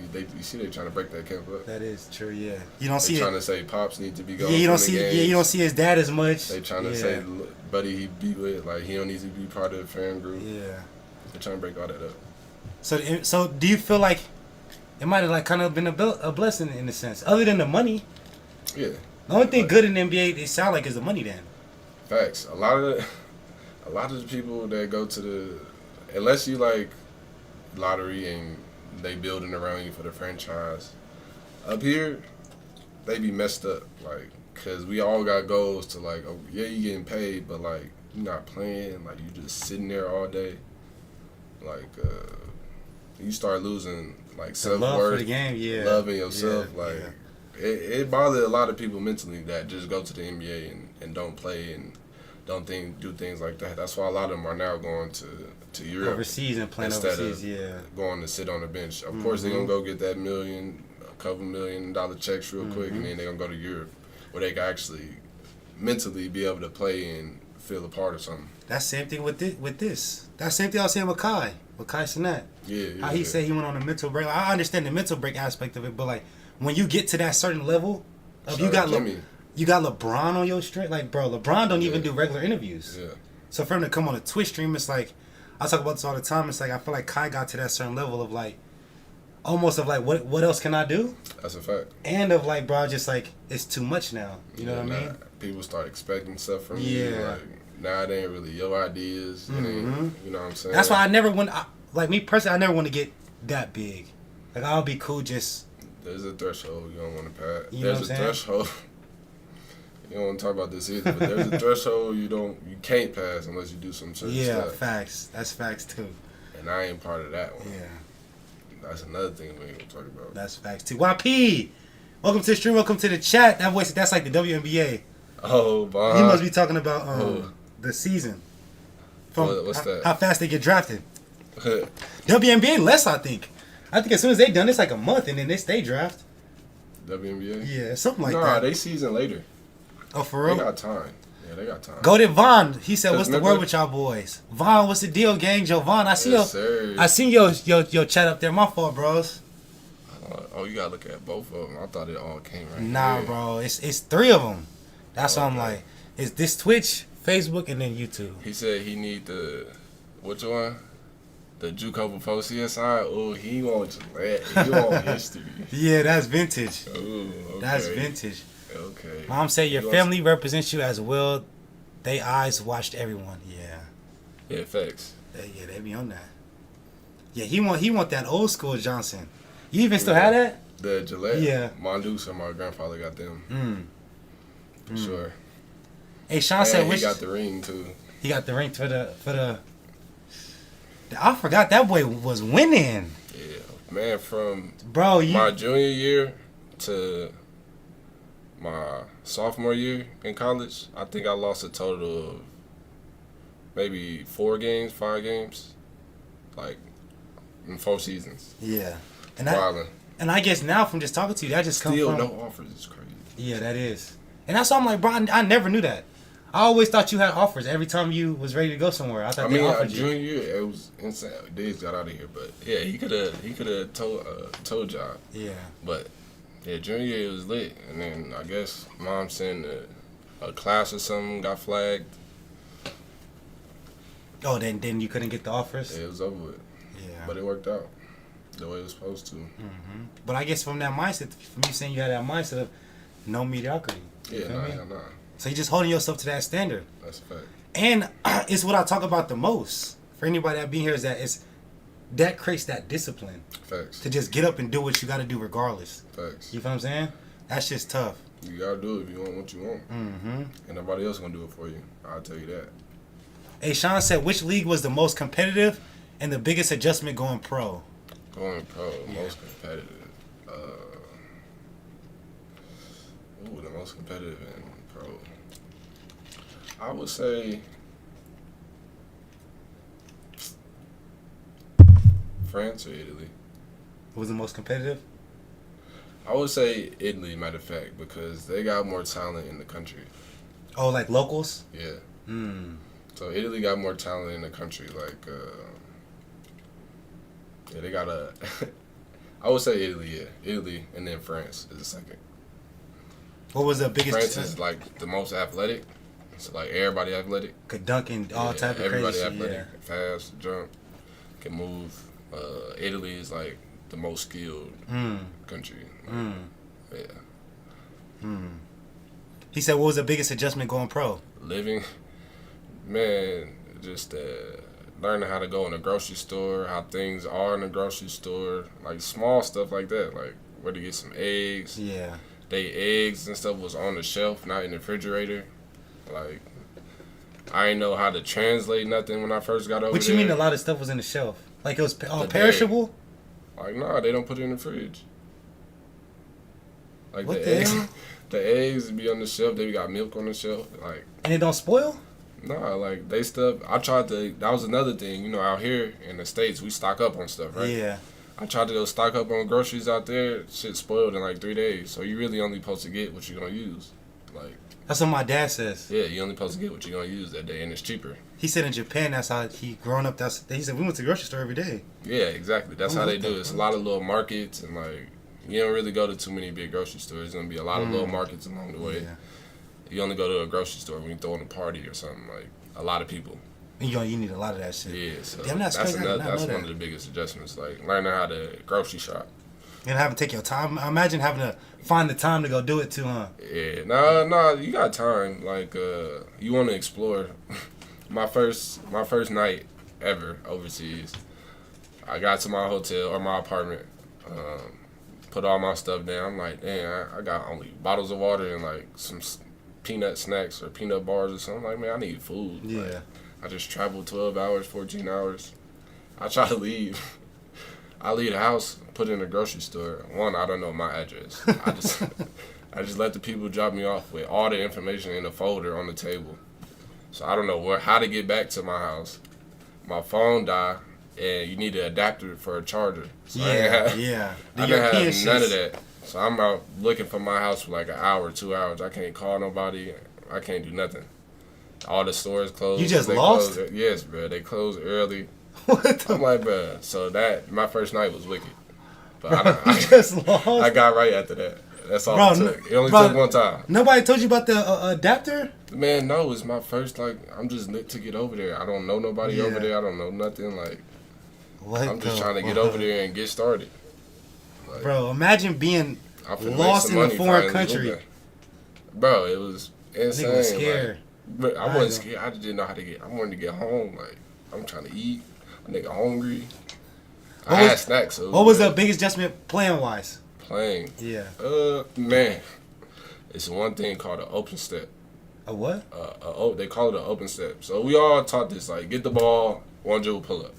You see, they trying to break that camp up. That is true. Yeah, you don't see. They trying to say Pops need to be going. Yeah, you don't see. Games. Yeah, you don't see his dad as much. They trying to say buddy he be with, like he don't need to be part of the fan group. Yeah, they trying to break all that up. So do you feel like it might have like kind of been a blessing in a sense, other than the money? Yeah. The only thing good in the NBA, they sound like, is the money. Then. Facts. A lot of the people that go to the, unless you like lottery and they building around you for the franchise, up here they be messed up. Like, cause we all got goals to like, oh yeah, you getting paid, but like you not playing. Like you just sitting there all day. Like you start losing like self love for worth, the game, yeah, loving yourself. yeah, like yeah. it bothers a lot of people mentally that just go to the NBA and don't play and don't do things like that. That's why a lot of them are now going to Europe overseas and playing instead overseas. of Yeah, going to sit on the bench. Of course, they're gonna go get that a couple $1 million checks real quick, and then they're gonna go to Europe where they can actually mentally be able to play and feel a part of something. that's the same thing with this. That's the same thing I was saying with Kai Cenat. Yeah. How he said he went on a mental break. I understand the mental break aspect of it, but like when you get to that certain level, of you got LeBron on your stream. Like, bro, LeBron don't even do regular interviews. Yeah. So for him to come on a Twitch stream, it's like, I talk about this all the time. It's like I feel like Kai got to that certain level of like, almost of like, what else can I do? That's a fact. And of like, bro, just like it's too much now. You know what I mean? People start expecting stuff from you. Like, now it ain't really your ideas. It ain't, you know what I'm saying? That's why I never want. Like me personally, I never want to get that big. Like I'll be cool just. There's a threshold you don't want to pass. You know There's a threshold. You don't want to talk about this either, but there's a threshold you can't pass unless you do some certain stuff. Yeah, facts. That's facts too. And I ain't part of that one. Yeah. That's another thing we ain't gonna talk about. That's facts too. YP, welcome to the stream. Welcome to the chat. That voice, that's like the WNBA. Oh, Bob. He must be talking about the season. What's that? How fast they get drafted. WNBA less, I think. I think as soon as they done, it's like a month and then they stay draft. WNBA? Yeah, something like that. Nah, they season later. Oh, for real? They got time. Yeah, they got time. Go to Vaughn. He said, "What's the word with y'all boys?" Vaughn, what's the deal, gang? Joe Vaughn, I see I seen your chat up there. My fault, bros. Oh, you gotta look at both of them. I thought it all came right. Nah, bro, it's 3 of them. That's why I'm like, it's this Twitch, Facebook, and then YouTube. He said he need which one? The JUCO before CSI. Oh, he wants history. Yeah, that's vintage. Oh, okay. That's vintage. Okay. Mom said your family represents you as well. They eyes watched everyone. Yeah. Yeah, facts. Yeah, they be on that. Yeah, he want that old school Johnson. You even still have that? The Gillette. Yeah. Mondoose and my grandfather got them. For sure. Hey, Sean said he got the ring too. He got the ring for the. I forgot that boy was winning. Yeah, man. From my junior year to my sophomore year in college, I think I lost a total of maybe 5 games, like in 4 seasons. Yeah, and I guess now from just talking to you, that just comes from no offers. It's crazy. Yeah, that is, and that's why I'm like, bro, I never knew that. I always thought you had offers every time you was ready to go somewhere. I thought they offered you. Junior year, it was insane. Diggs got out of here, but yeah, he could have told job. Yeah, but yeah, junior year it was lit, and then I guess mom sent a class or something got flagged. Oh, then you couldn't get the offers. Yeah, it was over with. Yeah, but it worked out the way it was supposed to. But I guess from that mindset, from you saying you had that mindset of no mediocrity. Yeah, nah. So you're just holding yourself to that standard. That's a fact. And it's what I talk about the most for anybody that be here is that creates that discipline. Facts. To just get up and do what you got to do regardless. Facts. You feel what I'm saying? That's just tough. You got to do it if you want what you want. And nobody else going to do it for you. I'll tell you that. Hey, Sean said, which league was the most competitive and the biggest adjustment going pro? Going pro, most competitive. The most competitive in pro. I would say France or Italy. What was the most competitive? I would say Italy, matter of fact, because they got more talent in the country. Oh, like locals? Yeah. So Italy got more talent in the country. Like, yeah, they got a. I would say Italy, yeah. Italy, and then France is the second. What was the biggest? France is like the most athletic. So like everybody athletic. Could dunk and all type of everybody crazy athletic, yeah. fast, jump, can move. Italy is like the most skilled country. Like, yeah. He said, what was the biggest adjustment going pro? Living, man, just learning how to go in a grocery store, how things are in a grocery store, like small stuff like that, like where to get some eggs. Yeah. They eggs and stuff was on the shelf, not in the refrigerator. Like, I didn't know how to translate nothing when I first got over there. What you mean a lot of stuff was in the shelf? Like it was perishable? Like, nah, they don't put it in the fridge. Like what the eggs, hell? the eggs be on the shelf. They got milk on the shelf. Like, and it don't spoil? Nah, like they stuff. I tried to. That was another thing. You know, out here in the States, we stock up on stuff, right? Yeah. I tried to go stock up on groceries out there. Shit spoiled in like 3 days. So you really only supposed to get what you're gonna use. Like, that's what my dad says. Yeah, you only supposed to get what you're gonna use that day, and it's cheaper. He said in Japan, that's how he grown up. He said we went to the grocery store every day. Yeah, exactly. That's how they do it. It's a lot of little markets, and like you don't really go to too many big grocery stores. There's gonna be a lot of little markets along the way. Yeah. You only go to a grocery store when you throwing a party or something. Like a lot of people. You need a lot of that shit. Yeah, so damn, that's one of the biggest adjustments. Like learning how to grocery shop. And having to take your time. I imagine having to find the time to go do it too, huh? Yeah, nah, you got time. Like, you want to explore. my first night ever overseas, I got to my hotel or my apartment, put all my stuff down. I'm like, damn, I got only bottles of water and like some peanut snacks or peanut bars or something. I'm like, man, I need food. Yeah. Like, I just traveled 12 hours, 14 hours. I try to leave. I leave the house, put it in a grocery store. One, I don't know my address. I just let the people drop me off with all the information in a folder on the table. So I don't know how to get back to my house. My phone died, and you need an adapter for a charger. So I didn't have none of that. So I'm out looking for my house for like an hour, 2 hours. I can't call nobody. I can't do nothing. All the stores closed. You just lost? Yes, bro. They closed early. What I'm like, bro. So my first night was wicked. But I just lost? I got right after that. That's all it took. It only took one time. Nobody told you about the adapter? Man, no. It's my first, like, I'm just lit to get over there. I don't know nobody over there. I don't know nothing. Like, I'm just trying to get over there and get started. Like, bro, imagine being lost in a foreign country. Bro, it was insane. I was scared. But I wasn't scared. I just didn't know how to get. I wanted to get home. Like, I'm trying to eat. A nigga hungry. I had snacks. So what was the biggest adjustment playing-wise? Playing? Yeah. Man. It's one thing called an open step. A what? They call it an open step. So we all taught this, like, get the ball, 1 dribble pull up.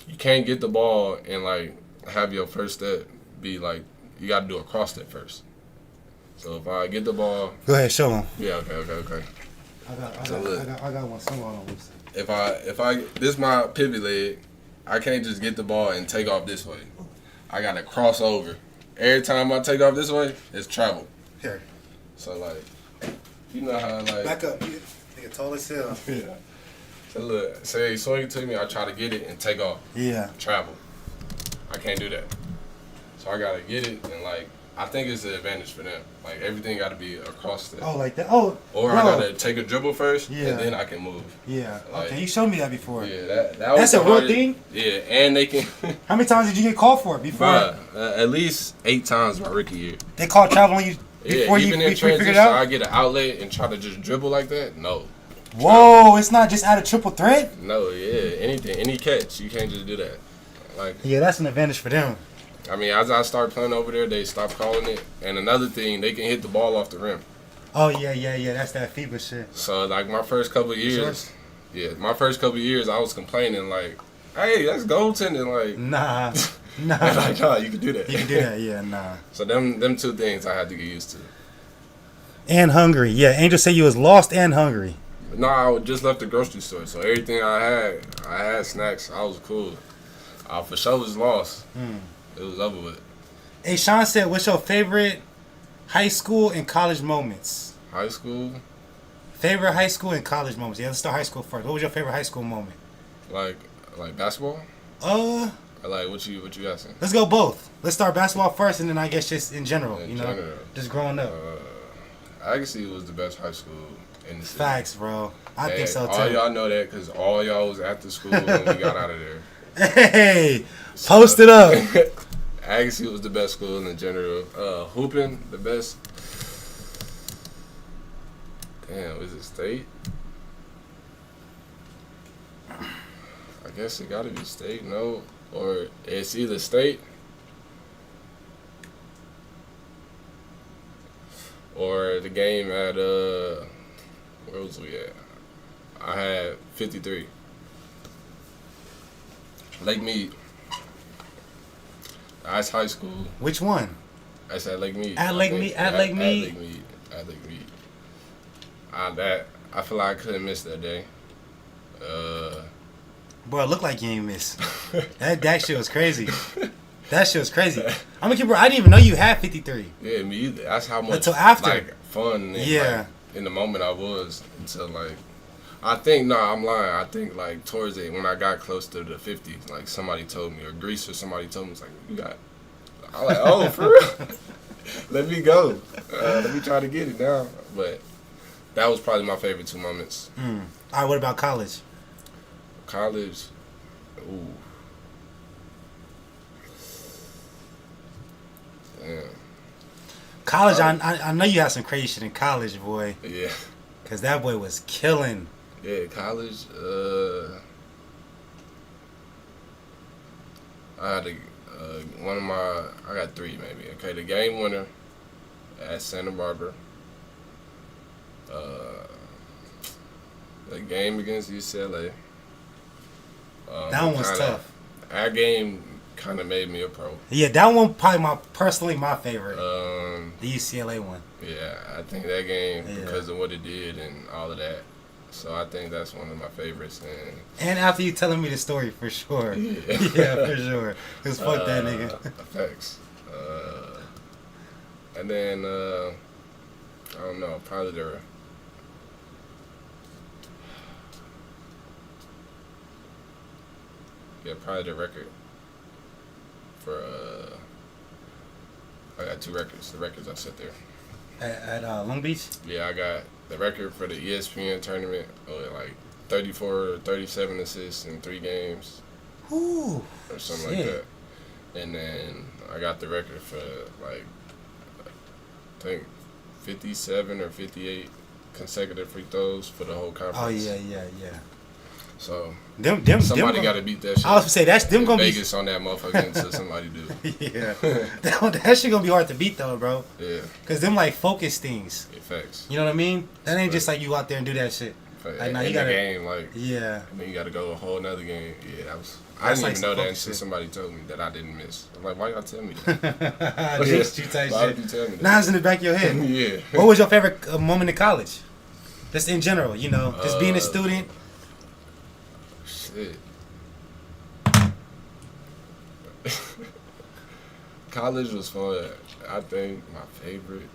You can't get the ball and, like, have your first step be, like, you got to do a cross step first. So if I get the ball... Go ahead, show them. Yeah, okay. I got one somewhere on this. If I this my pivot leg, I can't just get the ball and take off this way. I gotta cross over. Every time I take off this way, it's travel. Here. So like, you know how like back up, nigga tall as hell. Yeah. So look, say swing to me, I try to get it and take off. Yeah. Travel. I can't do that. So I gotta get it and like. I think it's an advantage for them. Like, everything got to be across the... Oh, like that? Oh, or bro. I got to take a dribble first, and then I can move. Yeah. Like, okay, you showed me that before. Yeah, that's a real thing? Yeah, and they can... How many times did you get called for it before? At least 8 times my rookie year. They called travel on you before you figured it out? I get an outlet and try to just dribble like that? No. Whoa, it's not just out of triple threat? No, yeah, anything. Any catch, you can't just do that. Like, yeah, that's an advantage for them. I mean, as I start playing over there, they stop calling it. And another thing, they can hit the ball off the rim. Oh, yeah. That's that FIBA shit. So, like, my first couple of years, I was complaining, like, hey, that's goaltending. Like, nah. Like, nah, you can do that. You can do that, yeah, nah. So, them 2 things I had to get used to. And hungry. Yeah, Angel said you was lost and hungry. No, I just left the grocery store. So, everything I had snacks. I was cool. I for sure was lost. It was over with. Hey, Sean said, what's your favorite high school and college moments? High school? Favorite high school and college moments. Yeah, let's start high school first. What was your favorite high school moment? Like basketball? Like what you asking? Let's go both. Let's start basketball first, and then I guess just in general, just growing up. Actually, it was the best high school in the city. Facts, bro. I think so too. All y'all know that because all y'all was after school when we got out of there. Hey, post it up. Actually, it was the best school in general. Hooping, the best. Damn, is it state? I guess it gotta be state, no? Or it's either state or the game at, where was we at? I had 53. Lake Mead. That's high school. Which one? That's at Lake Mead. At Lake Mead. At Lake Mead. At Lake Mead. I feel like I couldn't miss that day. Bro, it looked like you ain't miss. That shit was crazy. That shit was crazy. I'm gonna keep it. I didn't even know you had 53. Yeah, me either. That's how much until after. Like fun. And, yeah. Like, in the moment I was until like. I think I'm lying. I think like towards it when I got close to the 50, like somebody told me, or Greece or somebody told me, it's like you got. I'm like, oh, for real? Let me go. Let me try to get it now. But that was probably my favorite 2 moments. All right, what about college? College, ooh. Damn. College, I know you had some crazy shit in college, boy. Yeah. Because that boy was killing. Yeah, college, I had I got 3 maybe. Okay, the game winner at Santa Barbara. The game against UCLA. That one was tough. Our game kind of made me a pro. Yeah, that one probably personally my favorite. The UCLA one. Yeah, I think that game because of what it did and all of that. So I think that's one of my favorites. And after you telling me the story, for sure. Yeah, yeah, for sure. Cause fuck that nigga. Thanks. And then I don't know, probably the record for I got 2 records. The records I set there. At Long Beach? Yeah, I got the record for the ESPN tournament, like 34 or 37 assists in 3 games. Ooh, or something like that. And then I got the record for like I think 57 or 58 consecutive free throws for the whole conference. Oh yeah. So somebody got to beat that shit. I was gonna say that's them gonna Vegas on that motherfucker until somebody do. Yeah, that shit gonna be hard to beat though, bro. Yeah, cause them like focus things. Facts. You know what I mean? That ain't just like you out there and do that shit. Like, now you got a game, like yeah. And then you got to go a whole nother game. Yeah, that was. I didn't even know that until somebody told me that I didn't miss. I'm like, why y'all tell me that? Jinx you type why shit. would you tell me that? Now it's in the back of your head. Yeah. What was your favorite moment in college? Just in general, you know, just being a student. Shit. College was fun. I think my favorite.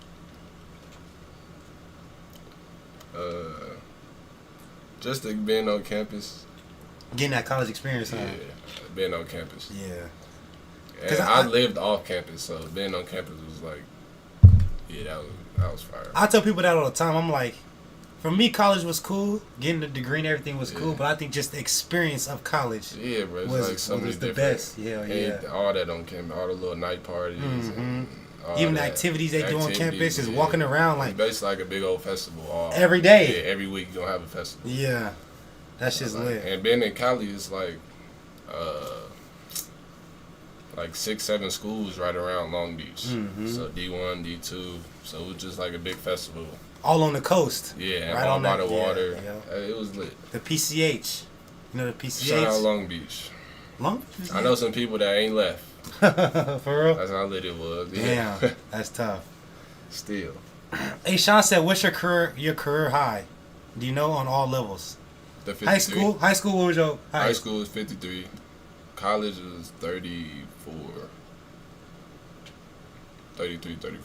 Just being on campus. Getting that college experience, huh? Yeah, being on campus. Yeah. And I lived off campus, so being on campus was like, yeah, that was fire. I tell people that all the time. I'm like, for me, college was cool. Getting the degree and everything was cool, but I think just the experience of college bro, it's was, like so many the different. Best. Yeah. All that on campus, all the little night parties. Mm-hmm. And even the activities they do on campus is walking around like. It's basically like a big old festival. Every day. Yeah, every week you're going to have a festival. Yeah. That's just lit. And being in Cali is like 6-7 schools right around Long Beach. Mm-hmm. So D1, D2. So it was just like a big festival. All on the coast. Yeah, right all on by the water. Yeah. It was lit. The PCH. You know the PCH? Shout out Long Beach. Long Beach? I know some people that ain't left. For real? That's how lit it was. Damn, that's tough. Still. Hey, Sean said, what's your career high? Do you know on all levels? The 53. High school, what was your high school was 53. College was 34. 33, 34.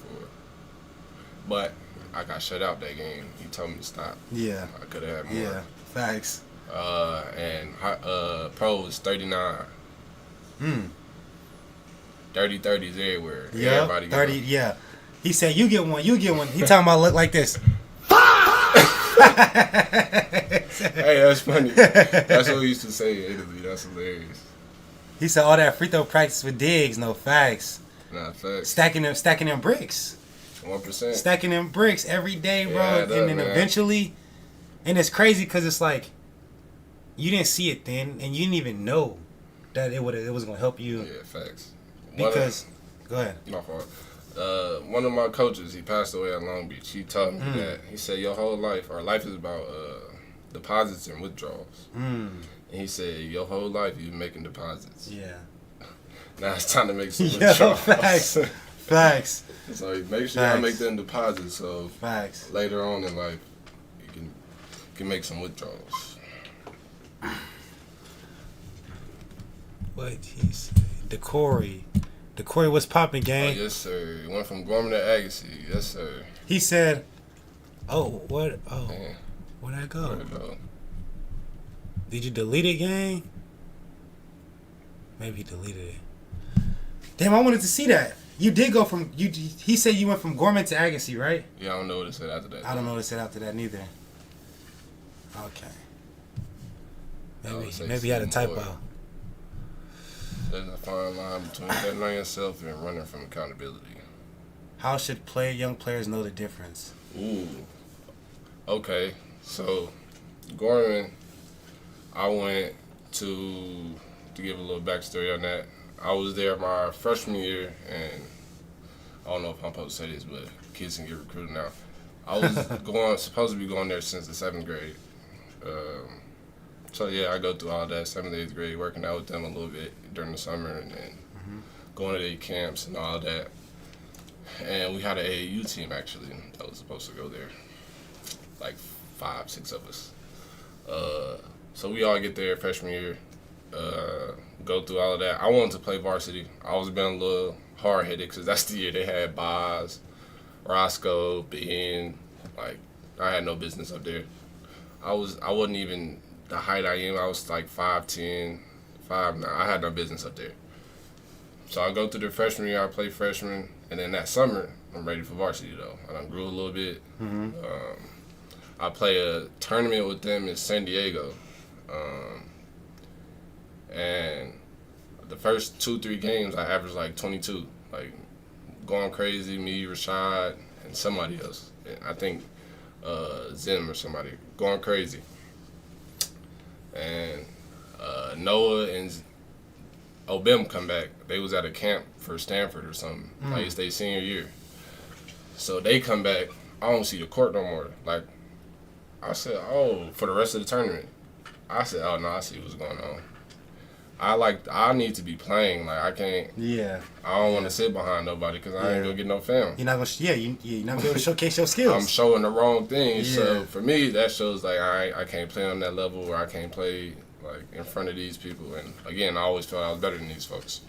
But I got shut out that game. He told me to stop. Yeah. I could have had more. Yeah, facts. And pro was 39. 30-30s everywhere. Yeah, everybody 30, yeah. He said, you get one. He talking about look like this. Hey, that's funny. That's what we used to say in Italy. That's hilarious. He said all that free throw practice with digs, no facts. Nah, facts. Stacking them bricks. 1%. Stacking them bricks every day, bro. Yeah, and then eventually, and it's crazy because it's like, you didn't see it then, and you didn't even know that it was going to help you. Yeah, facts. Because, go ahead. My fault. One of my coaches, he passed away at Long Beach. He told me that. He said, your whole life, or life is about deposits and withdrawals. And he said, your whole life you've been making deposits. Yeah. Now it's time to make some withdrawals. Facts. So make sure y'all make them deposits so later on in life you can make some withdrawals. What he said. Decory, what's popping, gang? Oh, yes, sir. Went from Gorman to Agassi. Yes, sir. He said, oh, what? Oh, man. Where'd I go? Where'd it go? Did you delete it, gang? Maybe he deleted it. Damn, I wanted to see that. You did go from, he said you went from Gorman to Agassi, right? Yeah, I don't know what it said after that. I don't know what it said after that neither. Okay. Maybe he had a typo. There's a fine line between betting on yourself and running from accountability. How should young players know the difference? Ooh. Okay. So, Gorman, I went to give a little backstory on that. I was there my freshman year, and I don't know if I'm supposed to say this, but kids can get recruited now. I was supposed to be going there since the 7th grade. So yeah, I go through all that 7th, 8th grade, working out with them a little bit during the summer, and then going to their camps and all that. And we had an AAU team actually that was supposed to go there, like 5, 6 of us. So we all get there freshman year, go through all of that. I wanted to play varsity. I was being a little hard headed because that's the year they had Boz, Roscoe, Ben. Like I had no business up there. I wasn't even the height I am. I was like 5'10", 5'9". I had no business up there. So I go through the freshman year, I play freshman, and then that summer, I'm ready for varsity though. I done grew a little bit. I play a tournament with them in San Diego. And the first 2-3 games, I averaged like 22. Like, going crazy, me, Rashad, and somebody else. I think Zim or somebody. Going crazy. And Noah and Obim come back. They was at a camp for Stanford or something. Like, it's their senior year. So they come back. I don't see the court no more. Like, I said, oh, for the rest of the tournament. I said, oh, no, I see what's going on. I need to be playing. Like, I can't. Yeah. I don't want to sit behind nobody because I ain't going to get no film. You're not going to, you're not going to be able to showcase your skills. I'm showing the wrong thing. Yeah. So, for me, that shows, like, I can't play on that level or I can't play, like, in front of these people. And, again, I always felt I was better than these folks.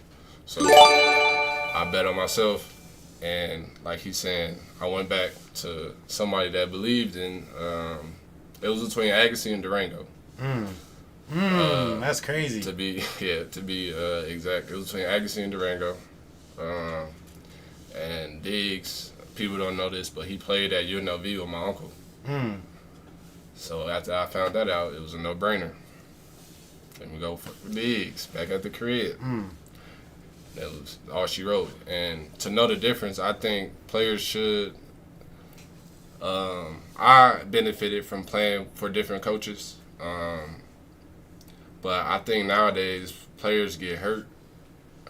So, I bet on myself. And, like he's saying, I went back to somebody that believed in, it was between Agassi and Durango. That's crazy. To be exact, it was between Agassi and Durango. And Diggs, people don't know this, but he played at UNLV with my uncle. So after I found that out, it was a no-brainer. Let me go for Diggs back at the crib. That was all she wrote. And to know the difference, I think players should. I benefited from playing for different coaches. But I think nowadays players get hurt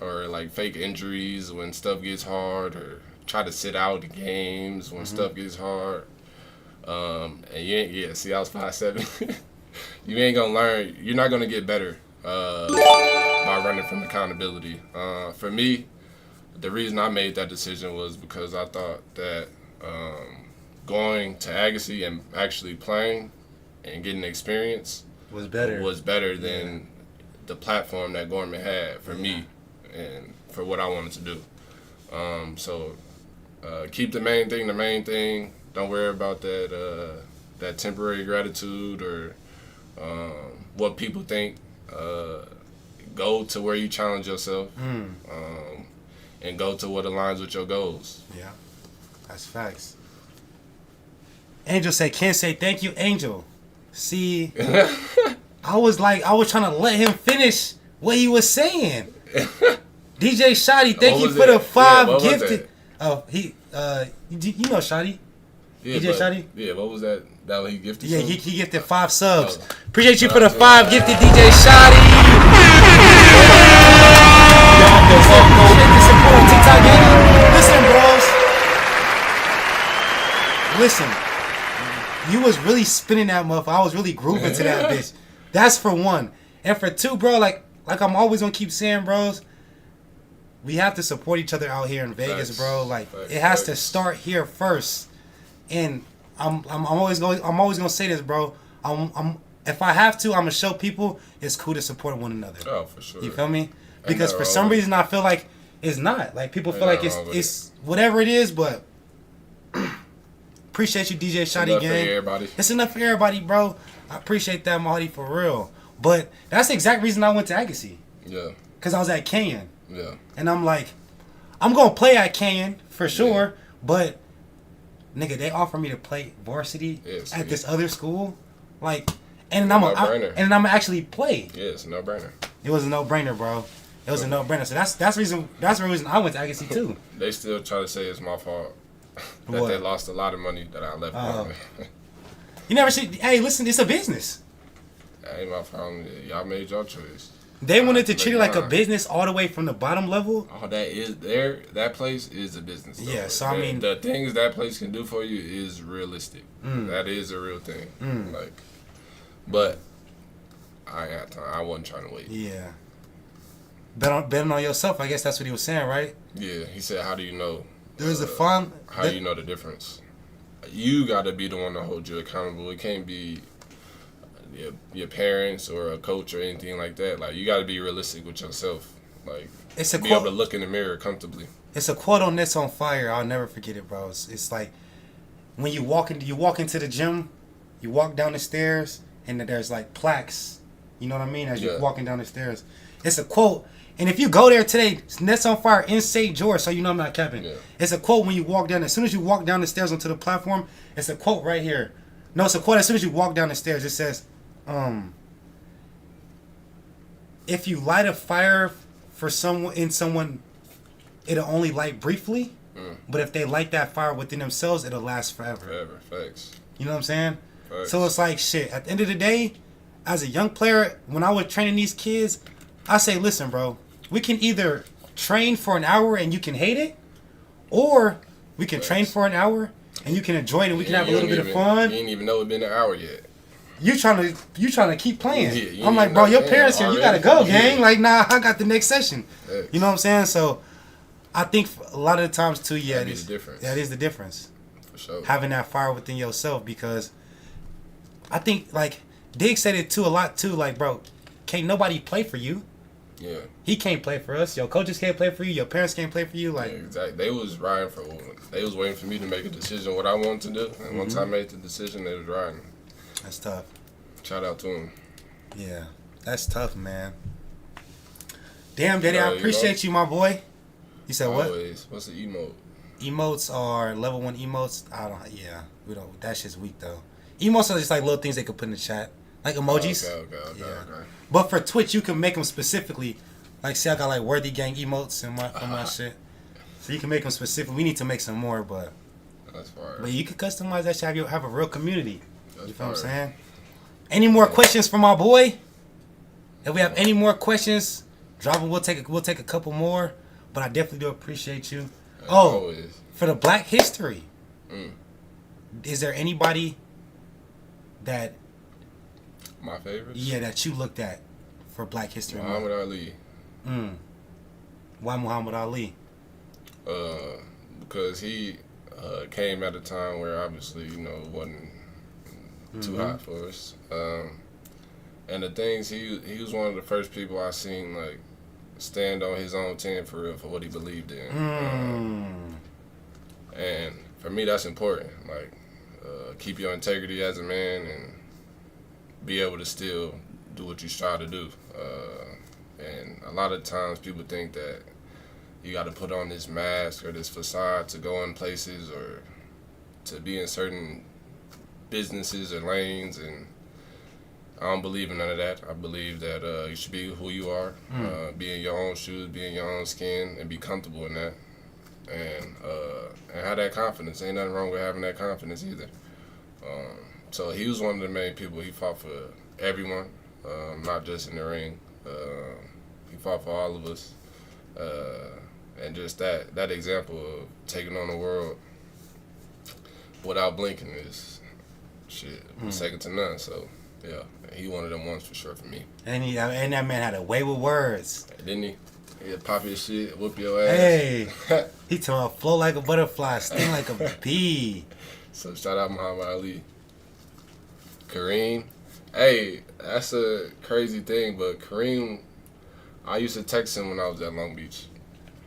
or like fake injuries when stuff gets hard, or try to sit out the games when stuff gets hard. And you ain't, see, I was 5'7". You ain't gonna learn. You're not gonna get better by running from accountability. For me, the reason I made that decision was because I thought that going to Agassi and actually playing and getting experience was better than the platform that Gorman had for me and for what I wanted to do. So keep the main thing. Don't worry about that temporary gratitude or what people think. Go to where you challenge yourself and go to what aligns with your goals. Yeah, that's facts. Angel said, "Can't say thank you, Angel." See, I was trying to let him finish what he was saying. DJ Shotty, thank you for the 5 gifted. Oh, You know Shotty. Yeah, DJ Shotty? Yeah, what was that? That what he gifted? Yeah, something? he gifted 5 subs. Oh. Appreciate you for the 5 gifted, DJ Shotty. Y'all go hit the support on TikTok, gang. Listen, bros. Listen, you was really spinning that motherfucker. I was really grooving to that bitch. That's for one. And for two, bro, like I'm always gonna keep saying, bros, we have to support each other out here in Vegas, bro. Like it has to start here first. And I'm always gonna say this, bro. If I have to, I'm gonna show people it's cool to support one another. Oh, for sure. You feel me? Because for some reason I feel like it's not. Like people feel like it's whatever it is, but appreciate you, DJ Shotty gang. It's enough for everybody, bro. I appreciate that, Marty, for real. But that's the exact reason I went to Agassi. Yeah. Because I was at Kenyon. Yeah. And I'm like, I'm going to play at Kenyon for sure, but, nigga, they offer me to play varsity at this other school. Like, and I'm going to actually play. Yeah, it's a no-brainer. It was a no-brainer, bro. It was a no-brainer. So that's the reason I went to Agassi, too. They still try to say it's my fault. That they lost a lot of money that I left. You never see. Hey, listen, it's a business. That ain't my problem. Y'all made your choice. They wanted to treat it like a business all the way from the bottom level. Oh, that is there. That place is a business. Though. Yeah, so I mean, the things that place can do for you is realistic. That is a real thing. Like, but I ain't got time. I wasn't trying to wait. Yeah. Betting on yourself. I guess that's what he was saying, right? Yeah, he said, "How do you know?" There's a fun. How do you know the difference? You got to be the one to hold you accountable. It can't be your parents or a coach or anything like that. Like, you got to be realistic with yourself. Like, be able to look in the mirror comfortably. It's a quote on This on Fire. I'll never forget it, bro. It's like when you walk into the gym, you walk down the stairs, and there's like plaques. You know what I mean? As you're walking down the stairs, it's a quote. And if you go there today, Nets on Fire in St. George, so you know I'm not capping. Yeah. It's a quote when you walk down. As soon as you walk down the stairs onto the platform, it's a quote right here. No, it's a quote as soon as you walk down the stairs. It says, if you light a fire for someone, it'll only light briefly. But if they light that fire within themselves, it'll last forever. Forever, facts. You know what I'm saying? Facts. So it's like, shit, at the end of the day, as a young player, when I was training these kids, I say, listen, bro, we can either train for an hour and you can hate it, or we can train for an hour and you can enjoy it and we can have a little bit of fun. You ain't even know it's been an hour yet. You trying to keep playing. I'm like, bro, your parents here, you gotta go, gang. Like, nah, I got the next session. You know what I'm saying? So I think a lot of the times too, that is the difference. That is the difference. For sure. Having that fire within yourself, because I think, like, Dig said it too a lot too, like, bro, can't nobody play for you. Yeah. He can't play for us. Your coaches can't play for you. Your parents can't play for you. Like, exactly. They was waiting for me to make a decision what I wanted to do. And once I made the decision, they was riding. That's tough. Shout out to him. Yeah. That's tough, man. Damn, Daddy, I appreciate you, my boy. You said always. What's the emote? Emotes are level 1 emotes. We don't. That shit's weak though. Emotes are just like little things they could put in the chat. Like emojis. Okay. But for Twitch, you can make them specifically. Like, see, I got like Worthy Gang emotes in my shit. So you can make them specific. We need to make some more, but that's fire. But you can customize that shit. Have a real community. That's you feel what I'm saying? Any more questions from my boy? If we have any more questions, drop them. We'll take a couple more. But I definitely do appreciate you. Always. For the Black History, is there anybody that my favorites? Yeah, that you looked at for Black History Month? Muhammad Ali. Why Muhammad Ali? Because he came at a time where obviously, it wasn't too hot for us. And the things, he was one of the first people I seen, like, stand on his own 10 for real, for what he believed in. And for me, that's important. Like, keep your integrity as a man and be able to still do what you strive to do. And a lot of times people think that you got to put on this mask or this facade to go in places or to be in certain businesses or lanes, and I don't believe in none of that. I believe that you should be who you are, be in your own shoes, be in your own skin, and be comfortable in that. and have that confidence. Ain't nothing wrong with having that confidence either. So he was one of the main people. He fought for everyone, not just in the ring. He fought for all of us. And just that example of taking on the world without blinking is second to none. So yeah, he one of them ones for sure for me. And that man had a way with words. Didn't he? He'd pop your shit, whoop your ass. Hey, he told me flow like a butterfly, sting like a bee. So shout out Muhammad Ali. Kareem. Hey, that's a crazy thing, but Kareem, I used to text him when I was at Long Beach.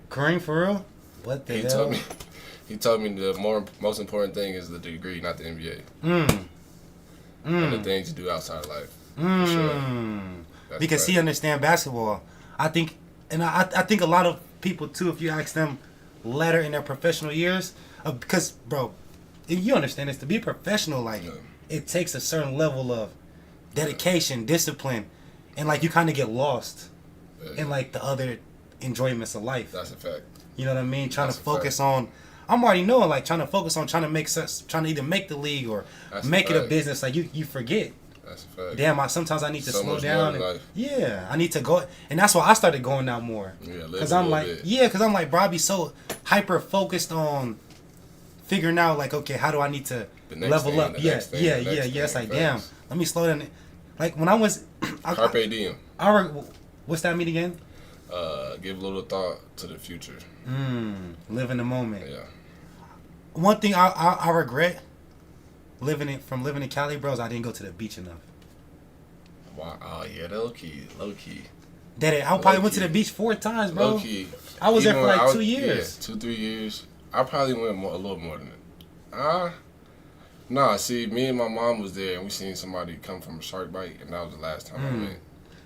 Kareem, for real? What the hell? He told me the most important thing is the degree, not the MBA. And the things you do outside of life. For sure. Because he understands basketball. I think, and I think a lot of people too, if you ask them later in their professional years, because, bro, you understand this, to be a professional, like, it takes a certain level of dedication, discipline, and, like, you kind of get lost in, like, the other enjoyments of life. That's a fact. You know what I mean? Trying to focus on, I'm already knowing, like, trying to focus on trying to either make the league or make it a business. Like, you forget. That's a fact. Damn, sometimes I need to slow down. I need to go, and that's why I started going out more. Yeah, because I'm like, bro, I be so hyper focused on figuring out, like, okay, how do I need to level up? It's like, damn, let me slow down. Like when I was, Carpe diem. What's that mean again? Give a little thought to the future. Live in the moment. Yeah. One thing I regret living in Cali, bros, I didn't go to the beach enough. Wow. Oh yeah, low key. I probably went to the beach 4 times, bro. Low key. I was there for like 2 years. Yeah, 2-3 years. I probably went a little more than it. Nah, see, me and my mom was there, and we seen somebody come from a shark bite, and that was the last time I went.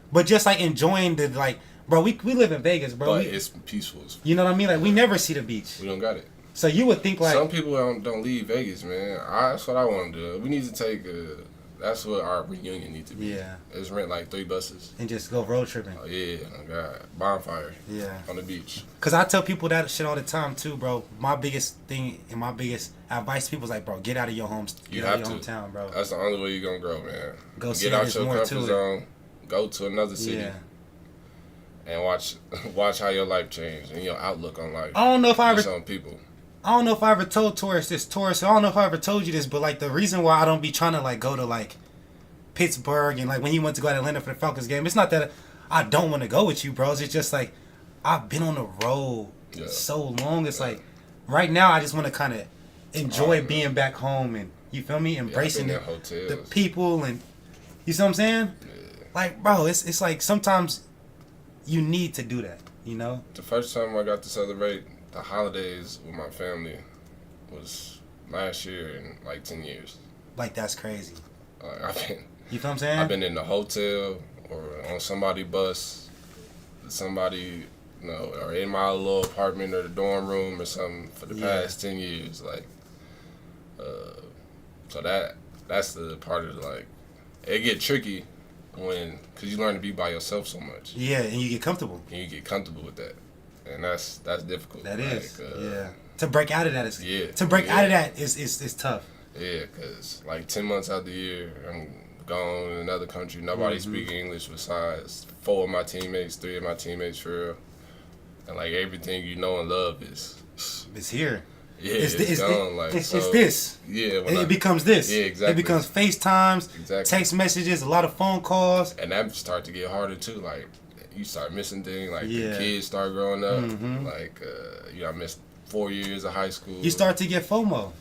But just like enjoying the, like, bro, we live in Vegas, bro. But it's peaceful. You know what I mean? Like, we never see the beach. We don't got it. So you would think, like, some people don't leave Vegas, man. That's what I want to do. We need to take that's what our reunion needs to be. Yeah. Let's rent like 3 buses. And just go road tripping. Oh, yeah. Oh, God. Bonfire. Yeah. On the beach. Because I tell people that shit all the time, too, bro. My biggest thing and my biggest advice to people is like, bro, get out of your hometown, bro. That's the only way you're going to grow, man. Get out your comfort zone. Go to another city. Yeah. And watch how your life changed and your outlook on life. I don't know if I ever some people. I don't know if I ever told Taurus this. Taurus, I don't know if I ever told you this, but like the reason why I don't be trying to like go to like Pittsburgh and like when he went to go to Atlanta for the Falcons game, it's not that I don't want to go with you, bros. It's just like I've been on the road so long. It's like right now I just want to kind of enjoy being back home and you feel me, embracing the people and you see what I'm saying? Yeah. Like, bro, it's like sometimes you need to do that, you know? The first time I got to celebrate the holidays with my family was last year in like 10 years. Like, that's crazy. You feel what I'm saying? I've been in the hotel or on somebody's bus, somebody, you know, or in my little apartment or the dorm room or something for the past 10 years. Like, so that's the part of like, it get tricky because you learn to be by yourself so much. Yeah, and you get comfortable. And you get comfortable with that. And that's difficult. That is, To break out of that is out of that is tough. Yeah, because like 10 months out the year, I'm gone in another country. Nobody speaking English besides 4 of my teammates, 3 of my teammates for real. And like everything you know and love it's here. Yeah, it's gone. It's this. Yeah, it becomes this. Yeah, exactly. It becomes FaceTimes, text messages, a lot of phone calls. And that start to get harder too. Like you start missing things. Like the kids start growing up. Like I missed 4 years of high school. You start to get FOMO.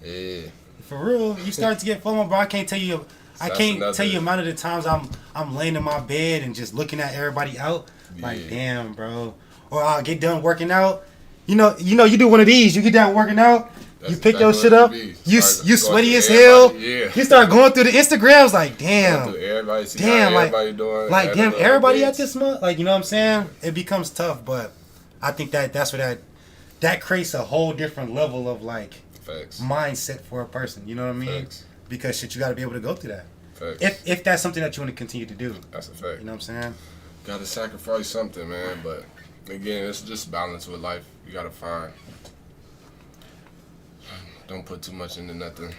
Yeah. For real, you start to get FOMO, bro. I can't tell you the amount of the times I'm laying in my bed and just looking at everybody out. Like, damn, bro. Or I'll get done working out. You know, you do one of these. You get done working out. You pick your shit up. You sweaty as hell. Yeah. You start going through the Instagrams. Like, damn. Everybody doing. Like, damn. Everybody at this month. Like, you know what I'm saying? It becomes tough, but I think that's what that creates a whole different level of like mindset for a person. You know what I mean? Facts. Because shit, you got to be able to go through that. Facts. If that's something that you want to continue to do. That's a fact. You know what I'm saying? Got to sacrifice something, man. But again, it's just balance with life. You got to find. Don't put too much into nothing.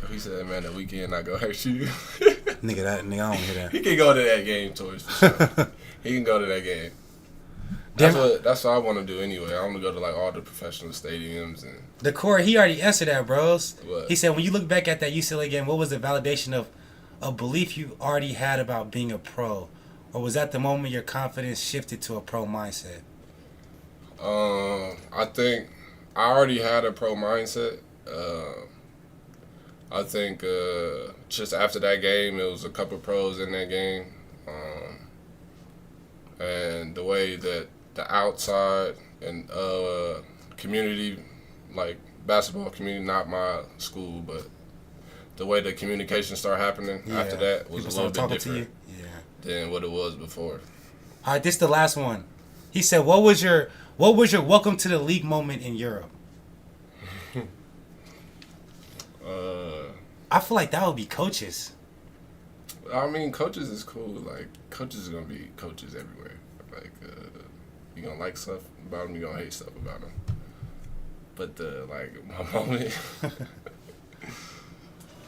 He said, man, the weekend not gonna hurt you. Nigga, I don't hear that. He can go to that game, Torres, for sure. He can go to that game. That's what I want to do anyway. I want to go to like all the professional stadiums and. The core, he already answered that, bros. What? He said, when you look back at that UCLA game, what was the validation of a belief you already had about being a pro, or was that the moment your confidence shifted to a pro mindset? I think I already had a pro mindset. I think just after that game, it was a couple pros in that game, and the way that the outside and community, like basketball community, not my school, but the way the communication started happening after that was people a little bit different than what it was before. All right, this is the last one. He said, "What was your welcome to the league moment in Europe?" I feel like that would be coaches. I mean, coaches is cool. Like, coaches is gonna be coaches everywhere. Like, you gonna like stuff about them, you gonna hate stuff about them. But my moment,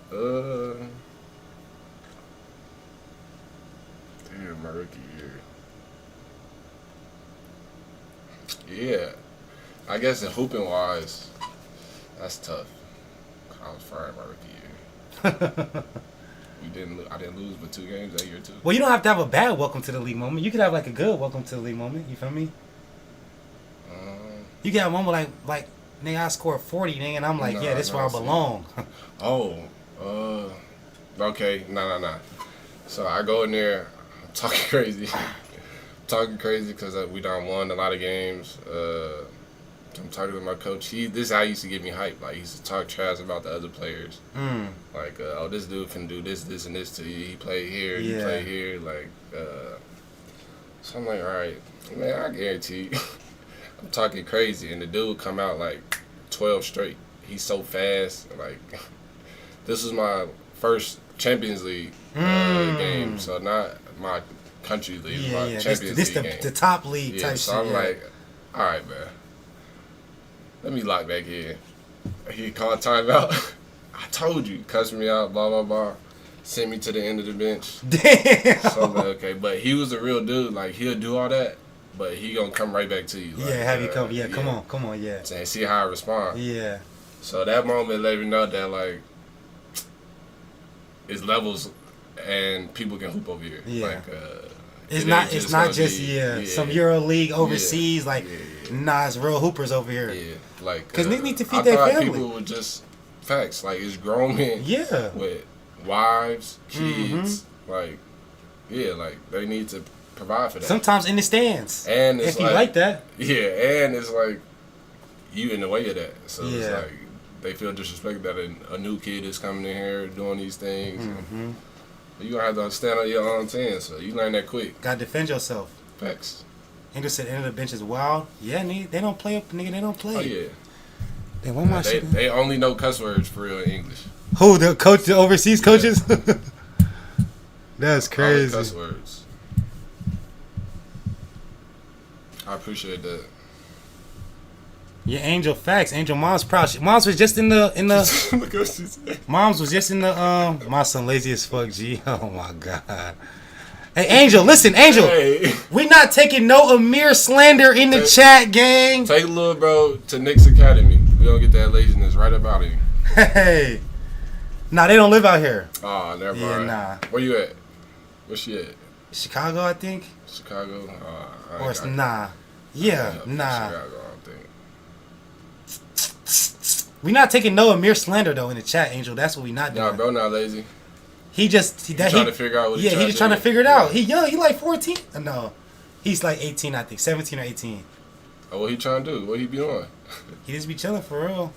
damn, my rookie year. Yeah, I guess in hooping wise, that's tough. I was fired my rookie year. I didn't lose but 2 games that year too. Well, you don't have to have a bad welcome to the league moment. You could have like a good welcome to the league moment. You feel me? You get a moment like nigga, I scored 40, nigga, and I'm like, yeah, this is where I belong. Okay, nah. So I go in there, I'm talking crazy, because we done won a lot of games. I'm talking to my coach. This is how he used to get me hyped. Like, he used to talk trash about the other players. Like, this dude can do this, and this to you. He play here, you play here. Like, so I'm like, all right, man, I guarantee you. I'm talking crazy, and the dude come out like 12 straight. He's so fast. Like, this was my first Champions League game, so not my country league, my Champions League game. The top league type so shit. I'm like, all right, man. Let me lock back in. He called timeout. I told you. Cussed me out, blah, blah, blah. Sent me to the end of the bench. Damn. So I'm like, okay. But he was a real dude. Like, he'll do all that, but he gonna come right back to you. Like, have you come. Yeah, come on, yeah. And see how I respond. Yeah. So that moment let me know that, like, it's levels and people can hoop over here. Yeah. Like, it's not just some Euro League overseas. Nah, it's real hoopers over here. Yeah, like, because they need to feed their family. People would just facts. Like, it's grown men. Yeah. With wives, kids. Like, like they need to provide for that. Sometimes in the stands. And it's if you like that. Yeah, and it's like you in the way of that. So it's Yeah. like they feel disrespected that a new kid is coming in here doing these things. But you gonna have to stand on your own 10, so you learn that quick. Gotta defend yourself. Facts. Angel said, end of the bench is wild. Yeah, nigga, they don't play up, nigga. They don't play. Oh yeah. They only know cuss words for real in English. Who, the coach, the overseas coaches? That's crazy. All the cuss words. I appreciate that. Yeah, Angel, facts. Angel, mom's proud. Mom's was just in the. Look what she said. Mom's was just in the. My son lazy as fuck. G. Oh my god. Hey, Angel, listen, Angel. Hey. We not taking no Amir slander in the chat, gang. Take a little bro to Nick's Academy. We don't get that laziness right about him. Hey. Nah, they don't live out here. Oh, never mind. Yeah, nah. Where you at? Where she at? Chicago, I think. Chicago? Or it's nah. Yeah, nah. Chicago, I think. We not taking no Amir slander though in the chat, Angel. That's what we not doing. Nah, bro, not lazy. He just trying to figure out what he just trying to figure it out. He young. He like 14. No, he's like 18. I think 17 or 18. Oh, what he trying to do? What he be doing? He just be chilling for real.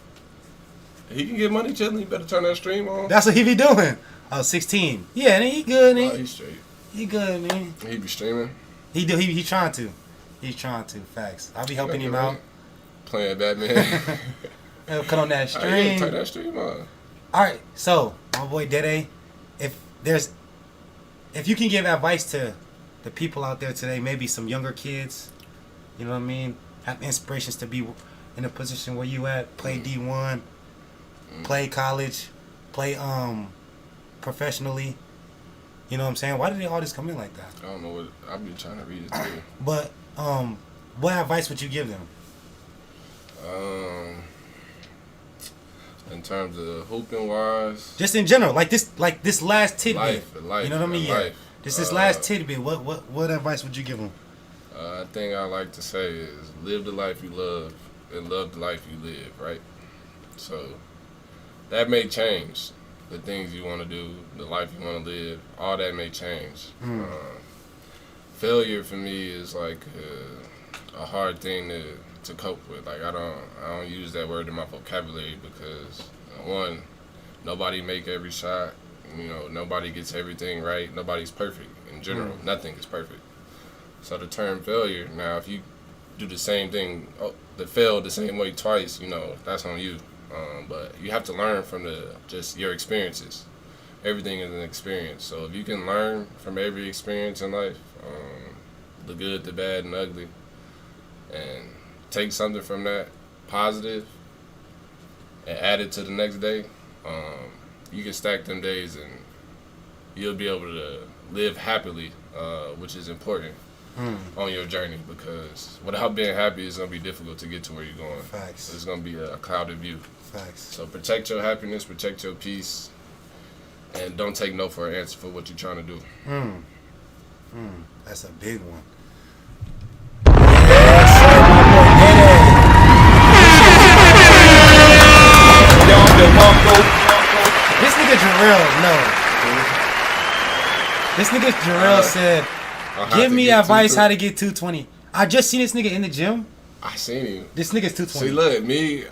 He can get money chilling. You better turn that stream on. That's what he be doing. Oh, 16. Yeah, he good. Oh, he's straight. He good, man. He be streaming. He do. He trying to. He's trying to. Facts. I'll be helping him out. Playing Batman. Cut on that stream. Yeah, turn that stream on. All right, so my boy Dede, if you can give advice to the people out there today, maybe some younger kids, you know what I mean? have inspirations to be in a position where you at, play D1, play college, play professionally. You know what I'm saying? Why did they all just come in like that? I don't know what I've been trying to read it too. But what advice would you give them? In terms of hooping wise, just in general, like this last tidbit. Life, you know what I mean? Yeah. Life. This last tidbit. What advice would you give them? I think I like to say is live the life you love and love the life you live. Right. So that may change. The things you want to do, the life you want to live, all that may change. Failure for me is like a hard thing to cope with. Like I don't use that word in my vocabulary because one, nobody make every shot. You know, nobody gets everything right. Nobody's perfect in general. Nothing is perfect. So the term failure, now if you do the same thing, fail the same way twice, you know, that's on you. But you have to learn from just your experiences. Everything is an experience. So if you can learn from every experience in life, the good, the bad, and ugly, and take something from that positive and add it to the next day, you can stack them days and you'll be able to live happily, which is important on your journey, because without being happy, it's going to be difficult to get to where you're going. Facts. It's going to be a clouded view. Facts. So protect your happiness, protect your peace, and don't take no for an answer for what you're trying to do. That's a big one. This nigga Jarrell said, give me advice how to get 220. I just seen this nigga in the gym. I seen him. This nigga's 220. See, look,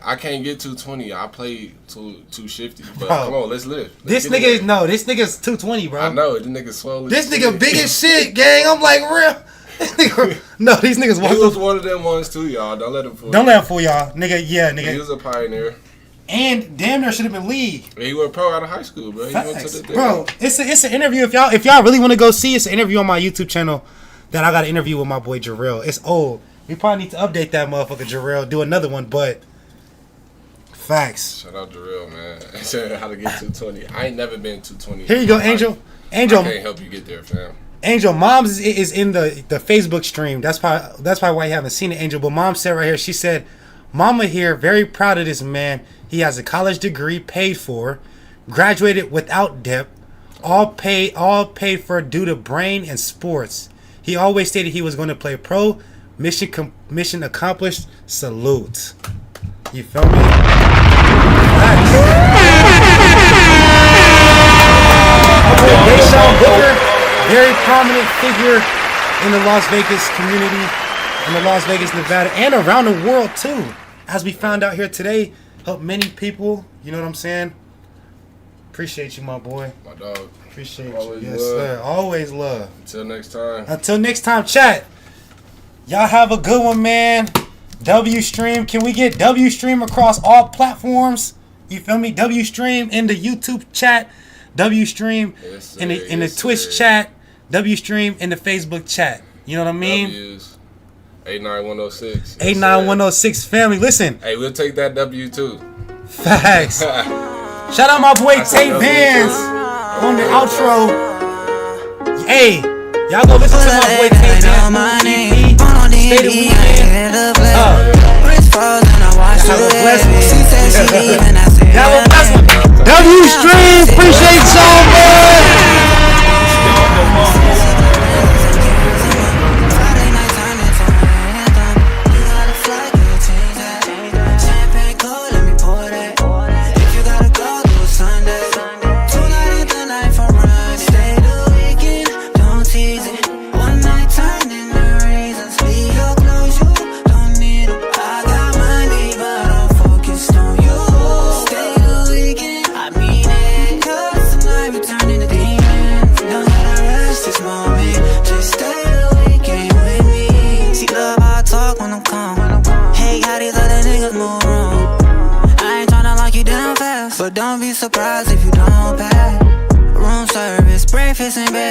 I can't get 220. I play too shifty. But come on, let's live. This nigga's 220, bro. I know, this nigga's swollen. This nigga big as shit, gang. I'm like, real. These niggas walk. He was one of them ones too, y'all. Don't let him fool. Don't let him fool y'all, nigga. Yeah, nigga. He was a pioneer. And damn near should have been league. He went pro out of high school, bro. He went to the bro, it's an interview. If y'all really want to go see, it's an interview on my YouTube channel that I got an interview with my boy Jarrell. It's old. We probably need to update that motherfucker Jarrell. Do another one, but facts. Shout out Jarrell, man. How to get 220. I ain't never been 220. Here you go, Angel. I can't help you get there, fam. Angel, Mom's is in the Facebook stream. That's probably why you haven't seen it, Angel. But Mom said right here, she said, Mama here, very proud of this man. He has a college degree paid for, graduated without debt, all paid for due to brain and sports. He always stated he was going to play pro. Mission accomplished. Salute. You feel me? Deishuan Booker, very prominent figure in the Las Vegas community, in the Las Vegas, Nevada, and around the world too. As we found out here today, helped many people. You know what I'm saying? Appreciate you, my boy. My dog. Appreciate Always you. Yes, love. sir. Always love. Until next time. Until next time, chat. Y'all have a good one, man. W Stream. Can we get W Stream across all platforms? You feel me? W Stream in the YouTube chat. W Stream in the Twitch chat. W Stream in the Facebook chat. You know what I mean? W's. 89106. 89106 family. Listen. Hey, we'll take that W too. Facts. Shout out my boy Tay Vans on the outro. Hey, y'all go listen to my boy Tay Vans. Stay the weekend. Have a blessed one. Have a blessed one. W Stream. Appreciate y'all, man. But don't be surprised if you don't pay. Room service, breakfast and bed.